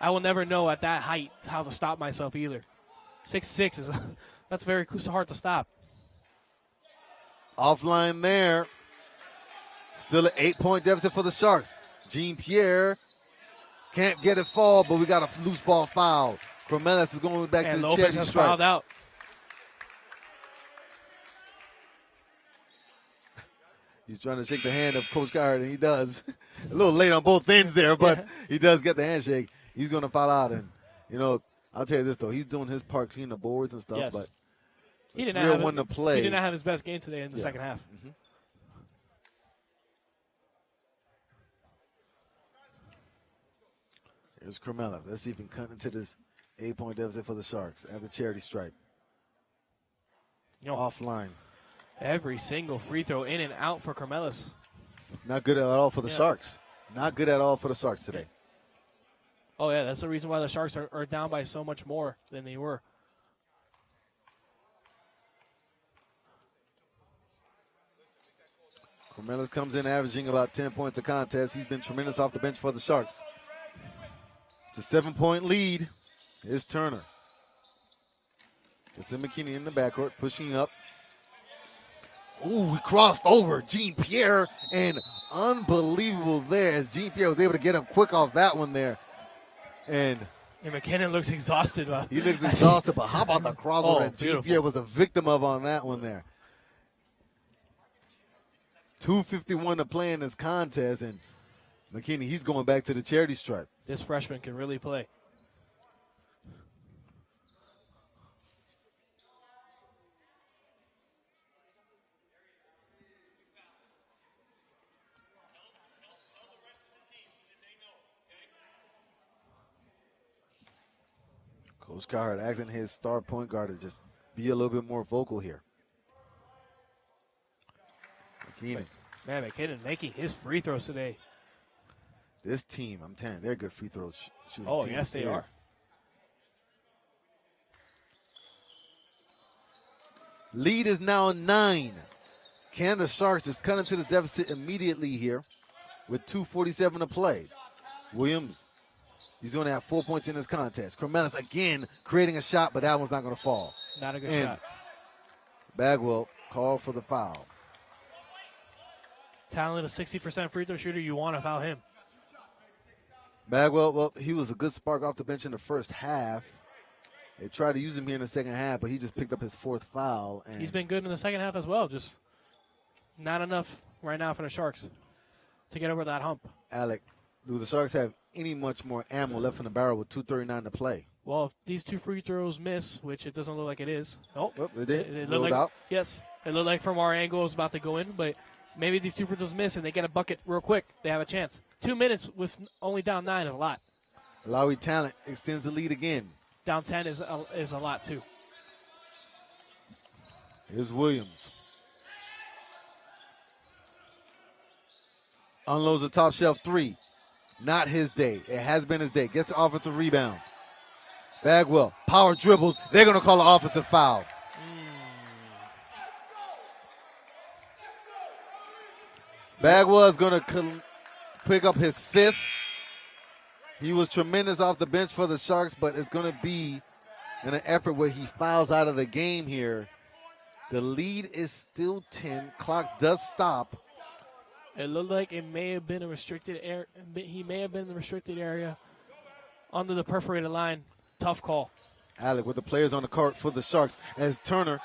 [SPEAKER 2] I will never know at that height how to stop myself either. 6'6" is that's very hard to stop.
[SPEAKER 1] Offline there. Still an 8-point deficit for the Sharks. Jean-Pierre can't get it fall, but we got a loose ball foul. Cormelis is going back to the
[SPEAKER 2] Lopez
[SPEAKER 1] charity
[SPEAKER 2] has
[SPEAKER 1] stripe.
[SPEAKER 2] fouled out.
[SPEAKER 1] He's trying to shake the hand of Coach Coward, and he does. A little late on both ends there, but he does get the handshake. He's going to foul out. And, you know, I'll tell you this, though. He's doing his part, cleaning the boards and stuff.
[SPEAKER 2] Yes.
[SPEAKER 1] But
[SPEAKER 2] he did
[SPEAKER 1] to play.
[SPEAKER 2] He did not have his best game today in the second half.
[SPEAKER 1] Mm-hmm. Here's Carmelis. Let's see if he can cut into this 8-point deficit for the Sharks at the charity stripe. Offline.
[SPEAKER 2] Every single free throw in and out for Carmelis.
[SPEAKER 1] Not good at all for the Sharks. Not good at all for the Sharks today.
[SPEAKER 2] Oh, yeah, that's the reason why the Sharks are down by so much more than they were.
[SPEAKER 1] Carmelis comes in averaging about 10 points a contest. He's been tremendous off the bench for the Sharks. It's a 7-point lead. Here's Turner. It's in McKinney in the backcourt, pushing up. Ooh, we crossed over Jean-Pierre, and unbelievable there as Jean-Pierre was able to get him quick off that one there. And
[SPEAKER 2] McKinnon looks exhausted.
[SPEAKER 1] He looks exhausted, but how about the crossover that
[SPEAKER 2] beautiful.
[SPEAKER 1] Jean-Pierre was a victim of on that one there? 2:51 to play in this contest, and McKinney, he's going back to the charity stripe.
[SPEAKER 2] This freshman can really play.
[SPEAKER 1] Coach Coward asking his star point guard to just be a little bit more vocal here. McKinnon.
[SPEAKER 2] Man, McKinnon making his free throws today.
[SPEAKER 1] This team, I'm telling you, they're a good free throw shooting
[SPEAKER 2] Oh,
[SPEAKER 1] team.
[SPEAKER 2] yes, they are.
[SPEAKER 1] Lead is now 9. Can the Sharks just cut into the deficit immediately here with 2:47 to play? Williams, he's going to have 4 points in this contest. Carmelis again creating a shot, but that one's not going to fall.
[SPEAKER 2] Not a good
[SPEAKER 1] And
[SPEAKER 2] shot.
[SPEAKER 1] Bagwell called for the foul.
[SPEAKER 2] Talented, a 60% free throw shooter, you want to foul him.
[SPEAKER 1] Bagwell, well, he was a good spark off the bench in the first half. They tried to use him here in the second half, but he just picked up his 4th foul. And
[SPEAKER 2] He's been good in the second half as well, just not enough right now for the Sharks to get over that hump.
[SPEAKER 1] Alec, do the Sharks have any much more ammo left in the barrel with 2:39 to play?
[SPEAKER 2] Well, if these 2 free throws miss, which it doesn't look like it is. Oh,
[SPEAKER 1] they did.
[SPEAKER 2] It
[SPEAKER 1] Rolled
[SPEAKER 2] looked like,
[SPEAKER 1] out.
[SPEAKER 2] yes, it looked like from our angle it was about to go in, but maybe these 2 free throws miss and they get a bucket real quick. They have a chance. 2 minutes with only down 9 is a lot.
[SPEAKER 1] Lowry Talent extends the lead again.
[SPEAKER 2] Down 10 is a lot too.
[SPEAKER 1] Here's Williams. Unloads the top shelf 3. Not his day. It has been his day. Gets the offensive rebound. Bagwell, power dribbles. They're going to call an offensive foul. Bagwell is going to pick up his 5th. He was tremendous off the bench for the Sharks, but it's going to be in an effort where he fouls out of the game here. The lead is still 10. Clock does stop.
[SPEAKER 2] It looked like it may have been a restricted area. He may have been in the restricted area under the perforated line. Tough call.
[SPEAKER 1] Alec with the players on the court for the Sharks as Turner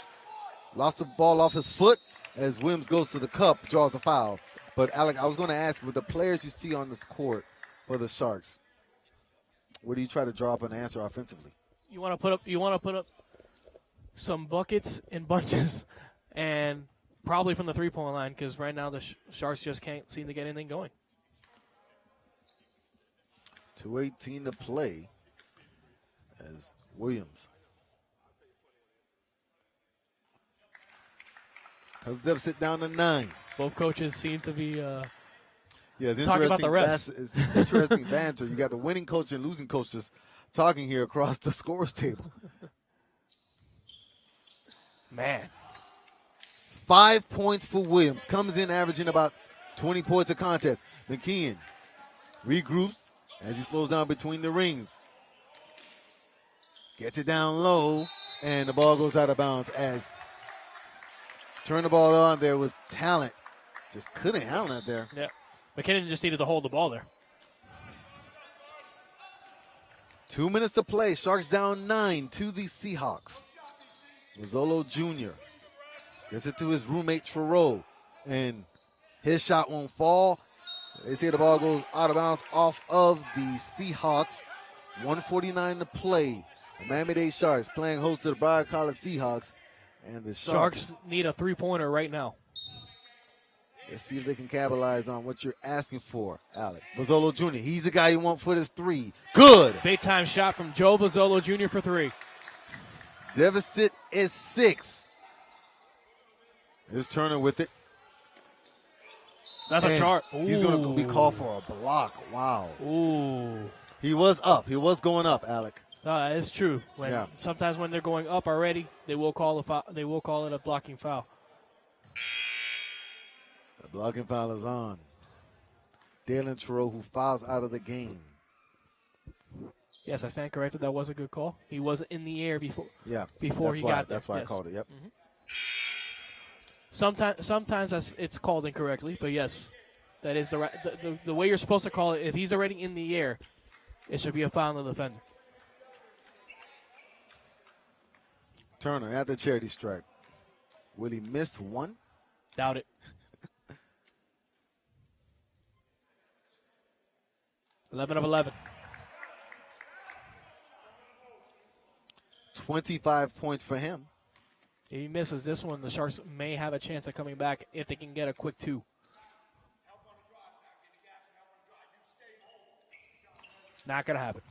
[SPEAKER 1] lost the ball off his foot as Williams goes to the cup, draws a foul. But Alec, I was going to ask, with the players you see on this court for the Sharks, where do you try to draw up an answer offensively?
[SPEAKER 2] You want to put up some buckets in bunches, and probably from the 3-point line, because right now the Sharks just can't seem to get anything going.
[SPEAKER 1] 2:18 to play as Williams has the deficit down to 9.
[SPEAKER 2] Both coaches seem to be
[SPEAKER 1] it's
[SPEAKER 2] talking about the refs.
[SPEAKER 1] It's interesting banter. You got the winning coach and losing coach just talking here across the scores table.
[SPEAKER 2] Man.
[SPEAKER 1] 5 points for Williams. Comes in averaging about 20 points a contest. McKeon regroups as he slows down between the rings. Gets it down low, and the ball goes out of bounds as turn the ball on. There was Talent. Just couldn't handle it there.
[SPEAKER 2] Yeah. McKinnon just needed to hold the ball there.
[SPEAKER 1] 2 minutes to play. Sharks down 9 to the Seahawks. Rizzolo Jr. gets it to his roommate, Truro. And His shot won't fall. They say the ball goes out of bounds off of the Seahawks. 1:49 to play. The Miami-Dade Sharks playing host to the Broward College Seahawks. And the
[SPEAKER 2] Sharks need a three-pointer right now.
[SPEAKER 1] Let's see if they can capitalize on what you're asking for, Alec. Bozzolo Jr., he's the guy you want for this three. Good.
[SPEAKER 2] Big-time shot from Joe Bozzolo Jr. for three.
[SPEAKER 1] Deficit is 6. Here's Turner with it.
[SPEAKER 2] That's a chart.
[SPEAKER 1] He's going to be called for a block. Wow.
[SPEAKER 2] Ooh.
[SPEAKER 1] He was up. He was going up, Alec.
[SPEAKER 2] It's true. Sometimes when they're going up already, they will call it a blocking foul.
[SPEAKER 1] The blocking foul is on. Dalen Terrell, who fouls out of the game.
[SPEAKER 2] Yes, I stand corrected. That was a good call. He was in the air before.
[SPEAKER 1] Yeah.
[SPEAKER 2] Before he got there.
[SPEAKER 1] That's why I called it. Yep.
[SPEAKER 2] Mm-hmm. Sometimes it's called incorrectly, but yes, that is the way you're supposed to call it. If he's already in the air, it should be a foul on the defender.
[SPEAKER 1] Turner at the charity stripe. Will he miss one?
[SPEAKER 2] Doubt it. 11 of 11.
[SPEAKER 1] 25 points for him.
[SPEAKER 2] If he misses this one, the Sharks may have a chance of coming back if they can get a quick 2. Not going to happen.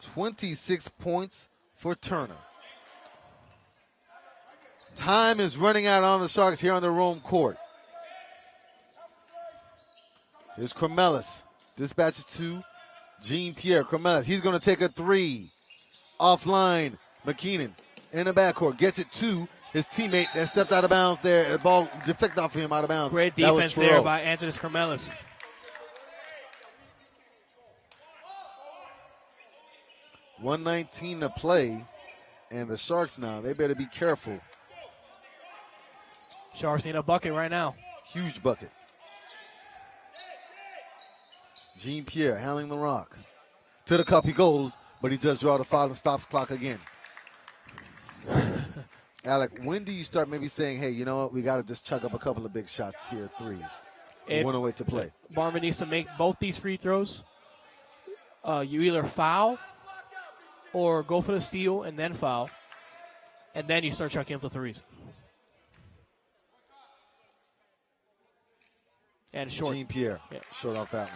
[SPEAKER 1] 26 points for Turner. Time is running out on the Sharks here on the Rome court. Here's Cremelis. Dispatches to Jean-Pierre. Cremelis, he's going to take a 3. Offline, McKeenan in the backcourt. Gets it to his teammate that stepped out of bounds there. The ball deflected off of him out of bounds.
[SPEAKER 2] Great defense there by Anthony Cremelis.
[SPEAKER 1] $1:19 to play. And the Sharks now, they better be careful.
[SPEAKER 2] Sharks need a bucket right now.
[SPEAKER 1] Huge bucket. Jean-Pierre handling the rock. To the cup he goes, but he does draw the foul and stops clock again. Alec, when do you start maybe saying, hey, you know what, we got to just chuck up a couple of big shots here, threes? 1:08 to play.
[SPEAKER 2] Marvin needs to make both these free throws. You either foul or go for the steal and then foul, and then you start chucking up the threes. And short.
[SPEAKER 1] Jean-Pierre, short off that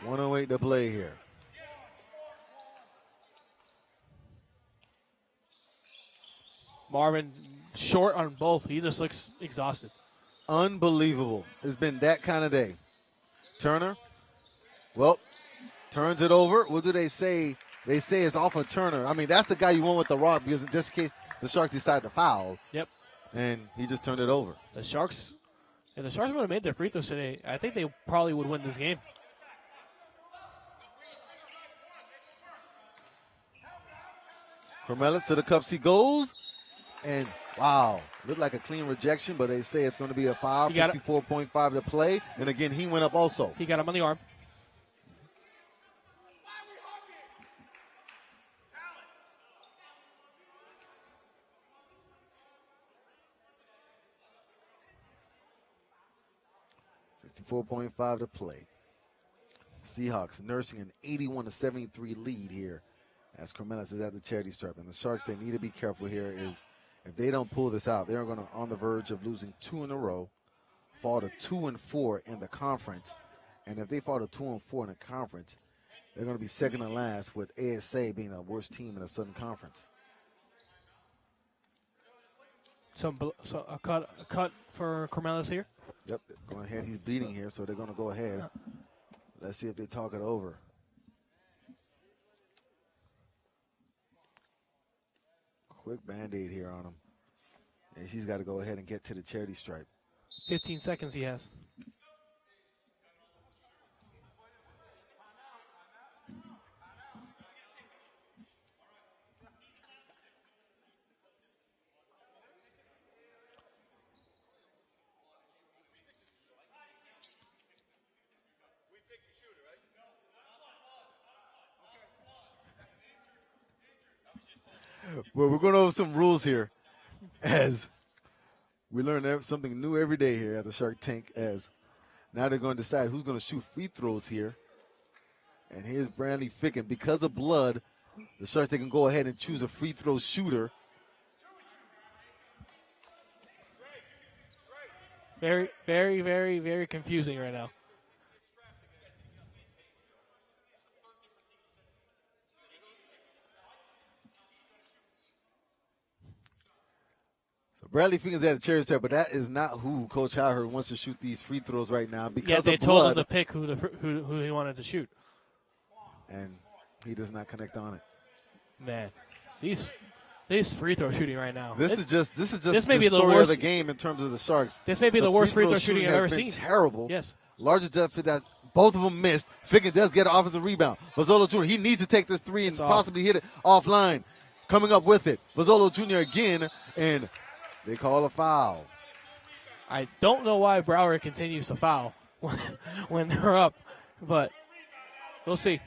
[SPEAKER 1] one. 1:08 to play here.
[SPEAKER 2] Marvin short on both. He just looks exhausted.
[SPEAKER 1] Unbelievable. It's been that kind of day. Turner, well, turns it over. What do they say? They say it's off of Turner. I mean, that's the guy you want with the rock because just in case the Sharks decide to foul.
[SPEAKER 2] Yep.
[SPEAKER 1] And he just turned it over.
[SPEAKER 2] If the Sharks would have made their free throws today, I think they probably would win this game.
[SPEAKER 1] Cremelis to the cups he goes. And, wow, looked like a clean rejection, but they say it's going to be a foul. 54.5 to play. And, again, he went up also.
[SPEAKER 2] He got him on the arm.
[SPEAKER 1] .5 to play. Seahawks nursing an 81-73 lead here as Cremelis is at the charity stripe. And the Sharks, they need to be careful here is if they don't pull this out, they're going to on the verge of losing 2 in a row, fall to 2-4 in the conference. And if they fall to 2-4 in the conference, they're going to be second to last with ASA being the worst team in the Southern Conference.
[SPEAKER 2] So a cut for Cremelis here.
[SPEAKER 1] Yep, going ahead. He's bleeding here, so they're going to go ahead. Let's see if they talk it over. Quick Band-Aid here on him. And he's got to go ahead and get to the charity stripe.
[SPEAKER 2] 15 seconds he has.
[SPEAKER 1] Well, we're going over some rules here as We learn something new every day here at the Shark Tank, as now they're going to decide who's going to shoot free throws here. And here's Bradley Ficken. Because of blood, the Sharks, they can go ahead and choose a free throw shooter.
[SPEAKER 2] Very, very, very, very confusing right now.
[SPEAKER 1] So Bradley Ficken's at a cherry step, but that is not who Coach Howard wants to shoot these free throws right now because
[SPEAKER 2] they
[SPEAKER 1] of
[SPEAKER 2] told
[SPEAKER 1] blood.
[SPEAKER 2] him to pick who he wanted to shoot.
[SPEAKER 1] And he does not connect on it.
[SPEAKER 2] Man, these free throw shooting right now.
[SPEAKER 1] This is just
[SPEAKER 2] this may
[SPEAKER 1] the
[SPEAKER 2] be the
[SPEAKER 1] story
[SPEAKER 2] worst,
[SPEAKER 1] of the game in terms of the Sharks.
[SPEAKER 2] This may be the worst free throw shooting I've ever
[SPEAKER 1] has been
[SPEAKER 2] seen.
[SPEAKER 1] Terrible.
[SPEAKER 2] Yes.
[SPEAKER 1] Largest deficit that both of them missed. Ficken does get an offensive rebound. Mazzolo Jr., he needs to take this three and possibly hit it offline. Coming up with it, Mazzolo Jr. again, and they call a foul.
[SPEAKER 2] I don't know why Broward continues to foul when they're up, but we'll see.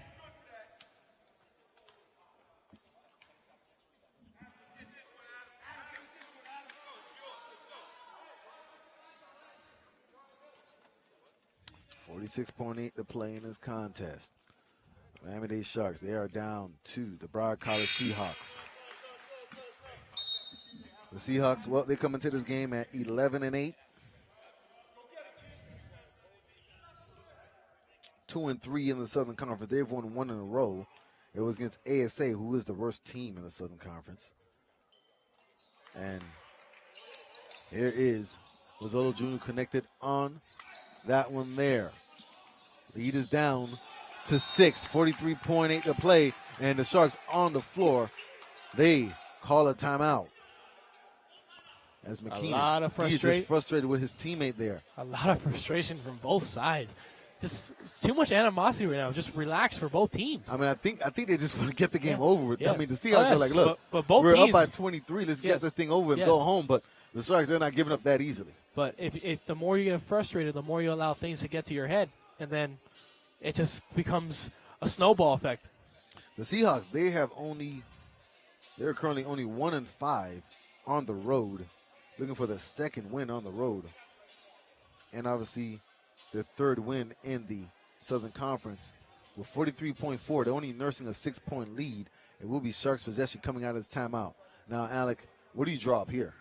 [SPEAKER 1] .8 to play in this contest. Miami-Dade Sharks, they are down to the Broward College Seahawks. The Seahawks, well, they come into this game at 11-8. 2-3 in the Southern Conference. They've won one in a row. It was against ASA, who is the worst team in the Southern Conference. And here is Mazzolo Jr. connected on that one there. Lead is down to 6, 43.8 to play, and the Sharks on the floor. They call a timeout. As McKeenan, he is just frustrated with his teammate there.
[SPEAKER 2] A lot of frustration from both sides. Just too much animosity right now. Just relax for both teams.
[SPEAKER 1] I mean, I think they just want to get the game over with.
[SPEAKER 2] Yeah.
[SPEAKER 1] I mean, the Seahawks are like, look,
[SPEAKER 2] but both
[SPEAKER 1] we're
[SPEAKER 2] teams,
[SPEAKER 1] up by 23. Let's get this thing over and go home. But the Sharks, they're not giving up that easily.
[SPEAKER 2] But if the more you get frustrated, the more you allow things to get to your head, and then it just becomes a snowball effect.
[SPEAKER 1] The Seahawks, they're currently only 1-5 on the road, looking for the second win on the road, and obviously their third win in the Southern Conference. With 43.4, they're only nursing a 6-point lead. It will be Sharks' possession coming out of this timeout. Now, Alec, what do you draw up here?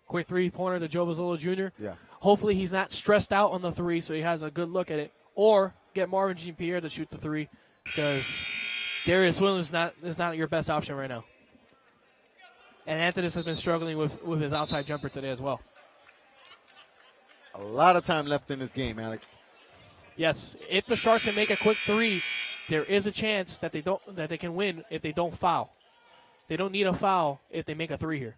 [SPEAKER 2] Quick three-pointer to Joe Mazzolo Jr.
[SPEAKER 1] Yeah.
[SPEAKER 2] Hopefully he's not stressed out on the three, so he has a good look at it. Or get Marvin Jean-Pierre to shoot the three, because Darius Williams is not your best option right now. And Anthony has been struggling with his outside jumper today as well.
[SPEAKER 1] A lot of time left in this game, Alec.
[SPEAKER 2] Yes, if the Sharks can make a quick three, there is a chance that they can win if they don't foul. They don't need a foul if they make a three here.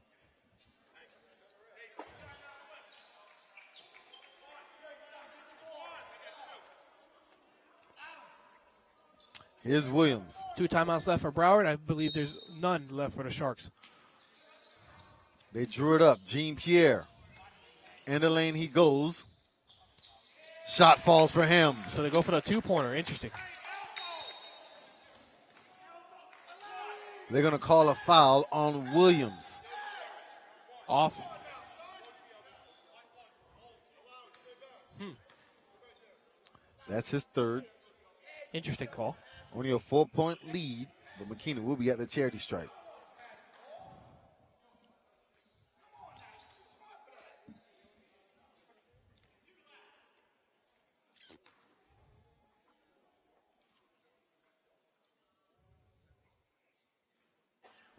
[SPEAKER 1] Here's Williams.
[SPEAKER 2] 2 timeouts left for Broward. I believe there's none left for the Sharks.
[SPEAKER 1] They drew it up. Jean-Pierre. In the lane he goes. Shot falls for him.
[SPEAKER 2] So they go for the 2-pointer. Interesting.
[SPEAKER 1] They're going to call a foul on Williams.
[SPEAKER 2] Off.
[SPEAKER 1] That's his third.
[SPEAKER 2] Interesting call.
[SPEAKER 1] Only a 4-point lead, but McKeenan will be at the charity stripe.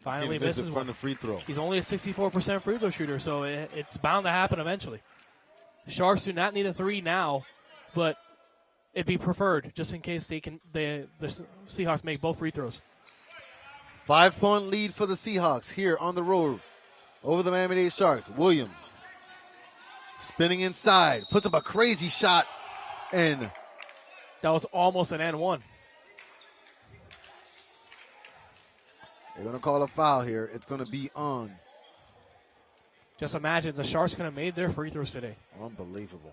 [SPEAKER 2] Finally misses
[SPEAKER 1] from the free throw.
[SPEAKER 2] He's only a 64% free throw shooter, so it's bound to happen eventually. Sharks do not need a three now, but it'd be preferred just in case the Seahawks make both free throws.
[SPEAKER 1] 5-point lead for the Seahawks here on the road over the Miami-Dade Sharks. Williams spinning inside, puts up a crazy shot, and
[SPEAKER 2] that was almost an and-one.
[SPEAKER 1] They're going to call a foul here. It's going to be on.
[SPEAKER 2] Just imagine the Sharks could have made their free throws today.
[SPEAKER 1] Unbelievable.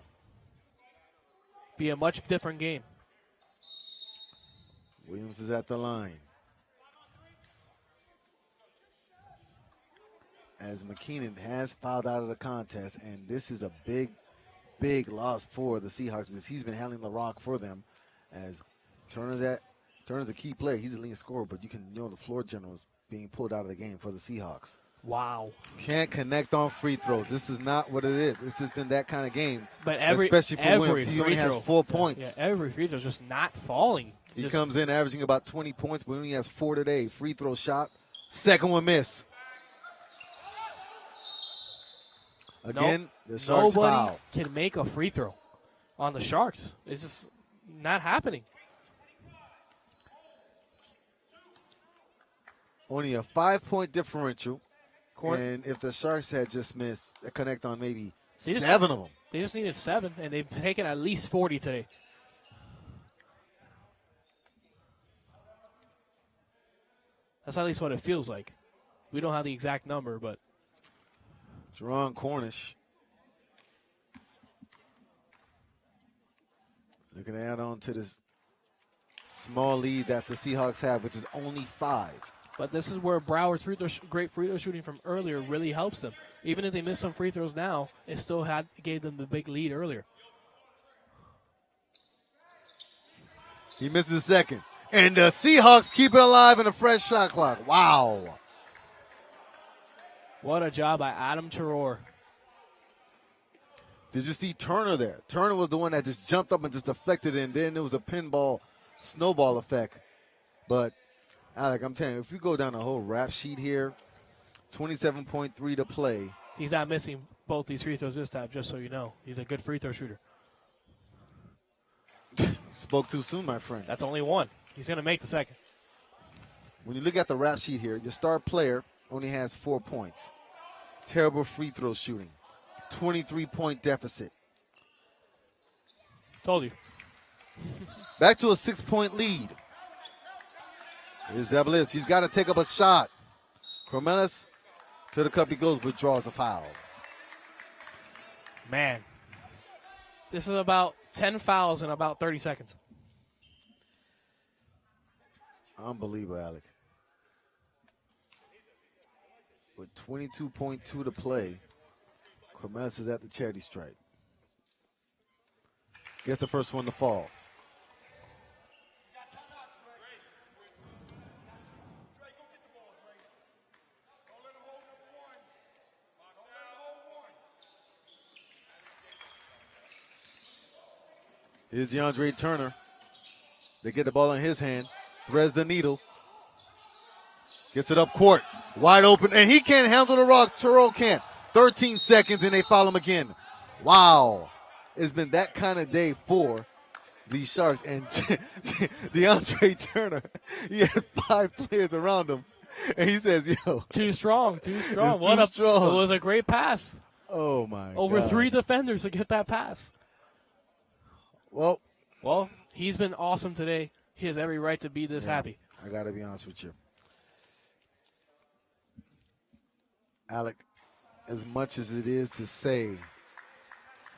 [SPEAKER 2] Be a much different game.
[SPEAKER 1] Williams is at the line. as McKeenan has fouled out of the contest, and this is a big, big loss for the Seahawks because he's been handling the rock for them. As Turner's a key player. He's a leading scorer, but you can know the floor general is being pulled out of the game for the Seahawks.
[SPEAKER 2] Wow.
[SPEAKER 1] Can't connect on free throws. This is not what it is. This has been that kind of game.
[SPEAKER 2] But
[SPEAKER 1] especially for Williams. He only has 4 points.
[SPEAKER 2] Yeah, every free throw is just not falling.
[SPEAKER 1] He comes in averaging about 20 points, but he only has 4 today. Free throw shot. Second one miss. Again, the Sharks
[SPEAKER 2] Nobody
[SPEAKER 1] foul.
[SPEAKER 2] can make a free throw on the Sharks. It's just not happening.
[SPEAKER 1] Only a 5-point differential. And if the Sharks had just missed a connect on maybe 7 of them.
[SPEAKER 2] They just needed 7, and they've taken at least 40 today. That's at least what it feels like. We don't have the exact number, but.
[SPEAKER 1] Jerron Cornish. Looking to add on to this small lead that the Seahawks have, which is only 5.
[SPEAKER 2] But this is where Broward's great free throw shooting from earlier really helps them. Even if they miss some free throws now, it still gave them the big lead earlier.
[SPEAKER 1] He misses the second. And the Seahawks keep it alive in a fresh shot clock. Wow.
[SPEAKER 2] What a job by Adam Terror.
[SPEAKER 1] Did you see Turner there? Turner was the one that just jumped up and just deflected it, and then there was a pinball snowball effect. But, Alec, I'm telling you, if we go down the whole rap sheet here, 27.3 to play.
[SPEAKER 2] He's not missing both these free throws this time, just so you know. He's a good free throw shooter.
[SPEAKER 1] Spoke too soon, my friend.
[SPEAKER 2] That's only 1. He's going to make the second.
[SPEAKER 1] When you look at the rap sheet here, your star player only has 4 points. Terrible free throw shooting. 23-point deficit.
[SPEAKER 2] Told you.
[SPEAKER 1] Back to a 6-point lead. Here's Zebalist. He's got to take up a shot. Cormelis to the cup he goes, but draws a foul.
[SPEAKER 2] Man. This is about 10 fouls in about 30 seconds.
[SPEAKER 1] Unbelievable, Alec. With 22.2 to play, Cormelis is at the charity stripe. Gets the first one to fall. Here's DeAndre Turner. They get the ball in his hand. Threads the needle. Gets it up court. Wide open. And he can't handle the rock. Terrell can't. 13 seconds and they foul him again. Wow. It's been that kind of day for these Sharks. And DeAndre Turner, he had 5 players around him. And he says, yo.
[SPEAKER 2] Too strong. Too strong.
[SPEAKER 1] Strong.
[SPEAKER 2] It was a great pass.
[SPEAKER 1] Oh, my
[SPEAKER 2] Over
[SPEAKER 1] God.
[SPEAKER 2] 3 defenders to get that pass.
[SPEAKER 1] Well,
[SPEAKER 2] he's been awesome today. He has every right to be this happy.
[SPEAKER 1] I got to be honest with you. Alec, as much as it is to say,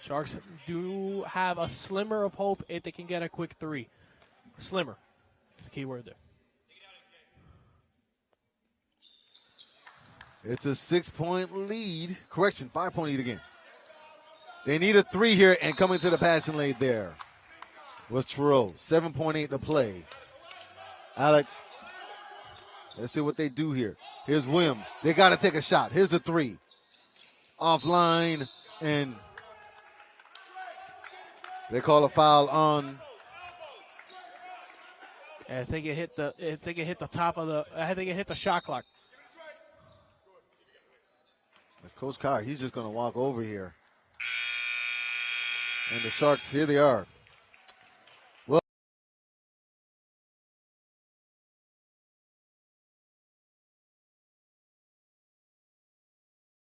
[SPEAKER 2] Sharks do have a slimmer of hope if they can get a quick 3. Slimmer. That's the key word there.
[SPEAKER 1] It's a 6-point lead. Correction, 5-point lead again. They need a 3 here, and coming to the passing lane there was Terrell. 7.8 to play. Alec, let's see what they do here. Here's Williams. They got to take a shot. Here's the 3. Offline, and they call a foul on.
[SPEAKER 2] I think it hit the top of the. I think it hit the shot clock.
[SPEAKER 1] It's Coach Carr. He's just going to walk over here. And the Sharks, here they are.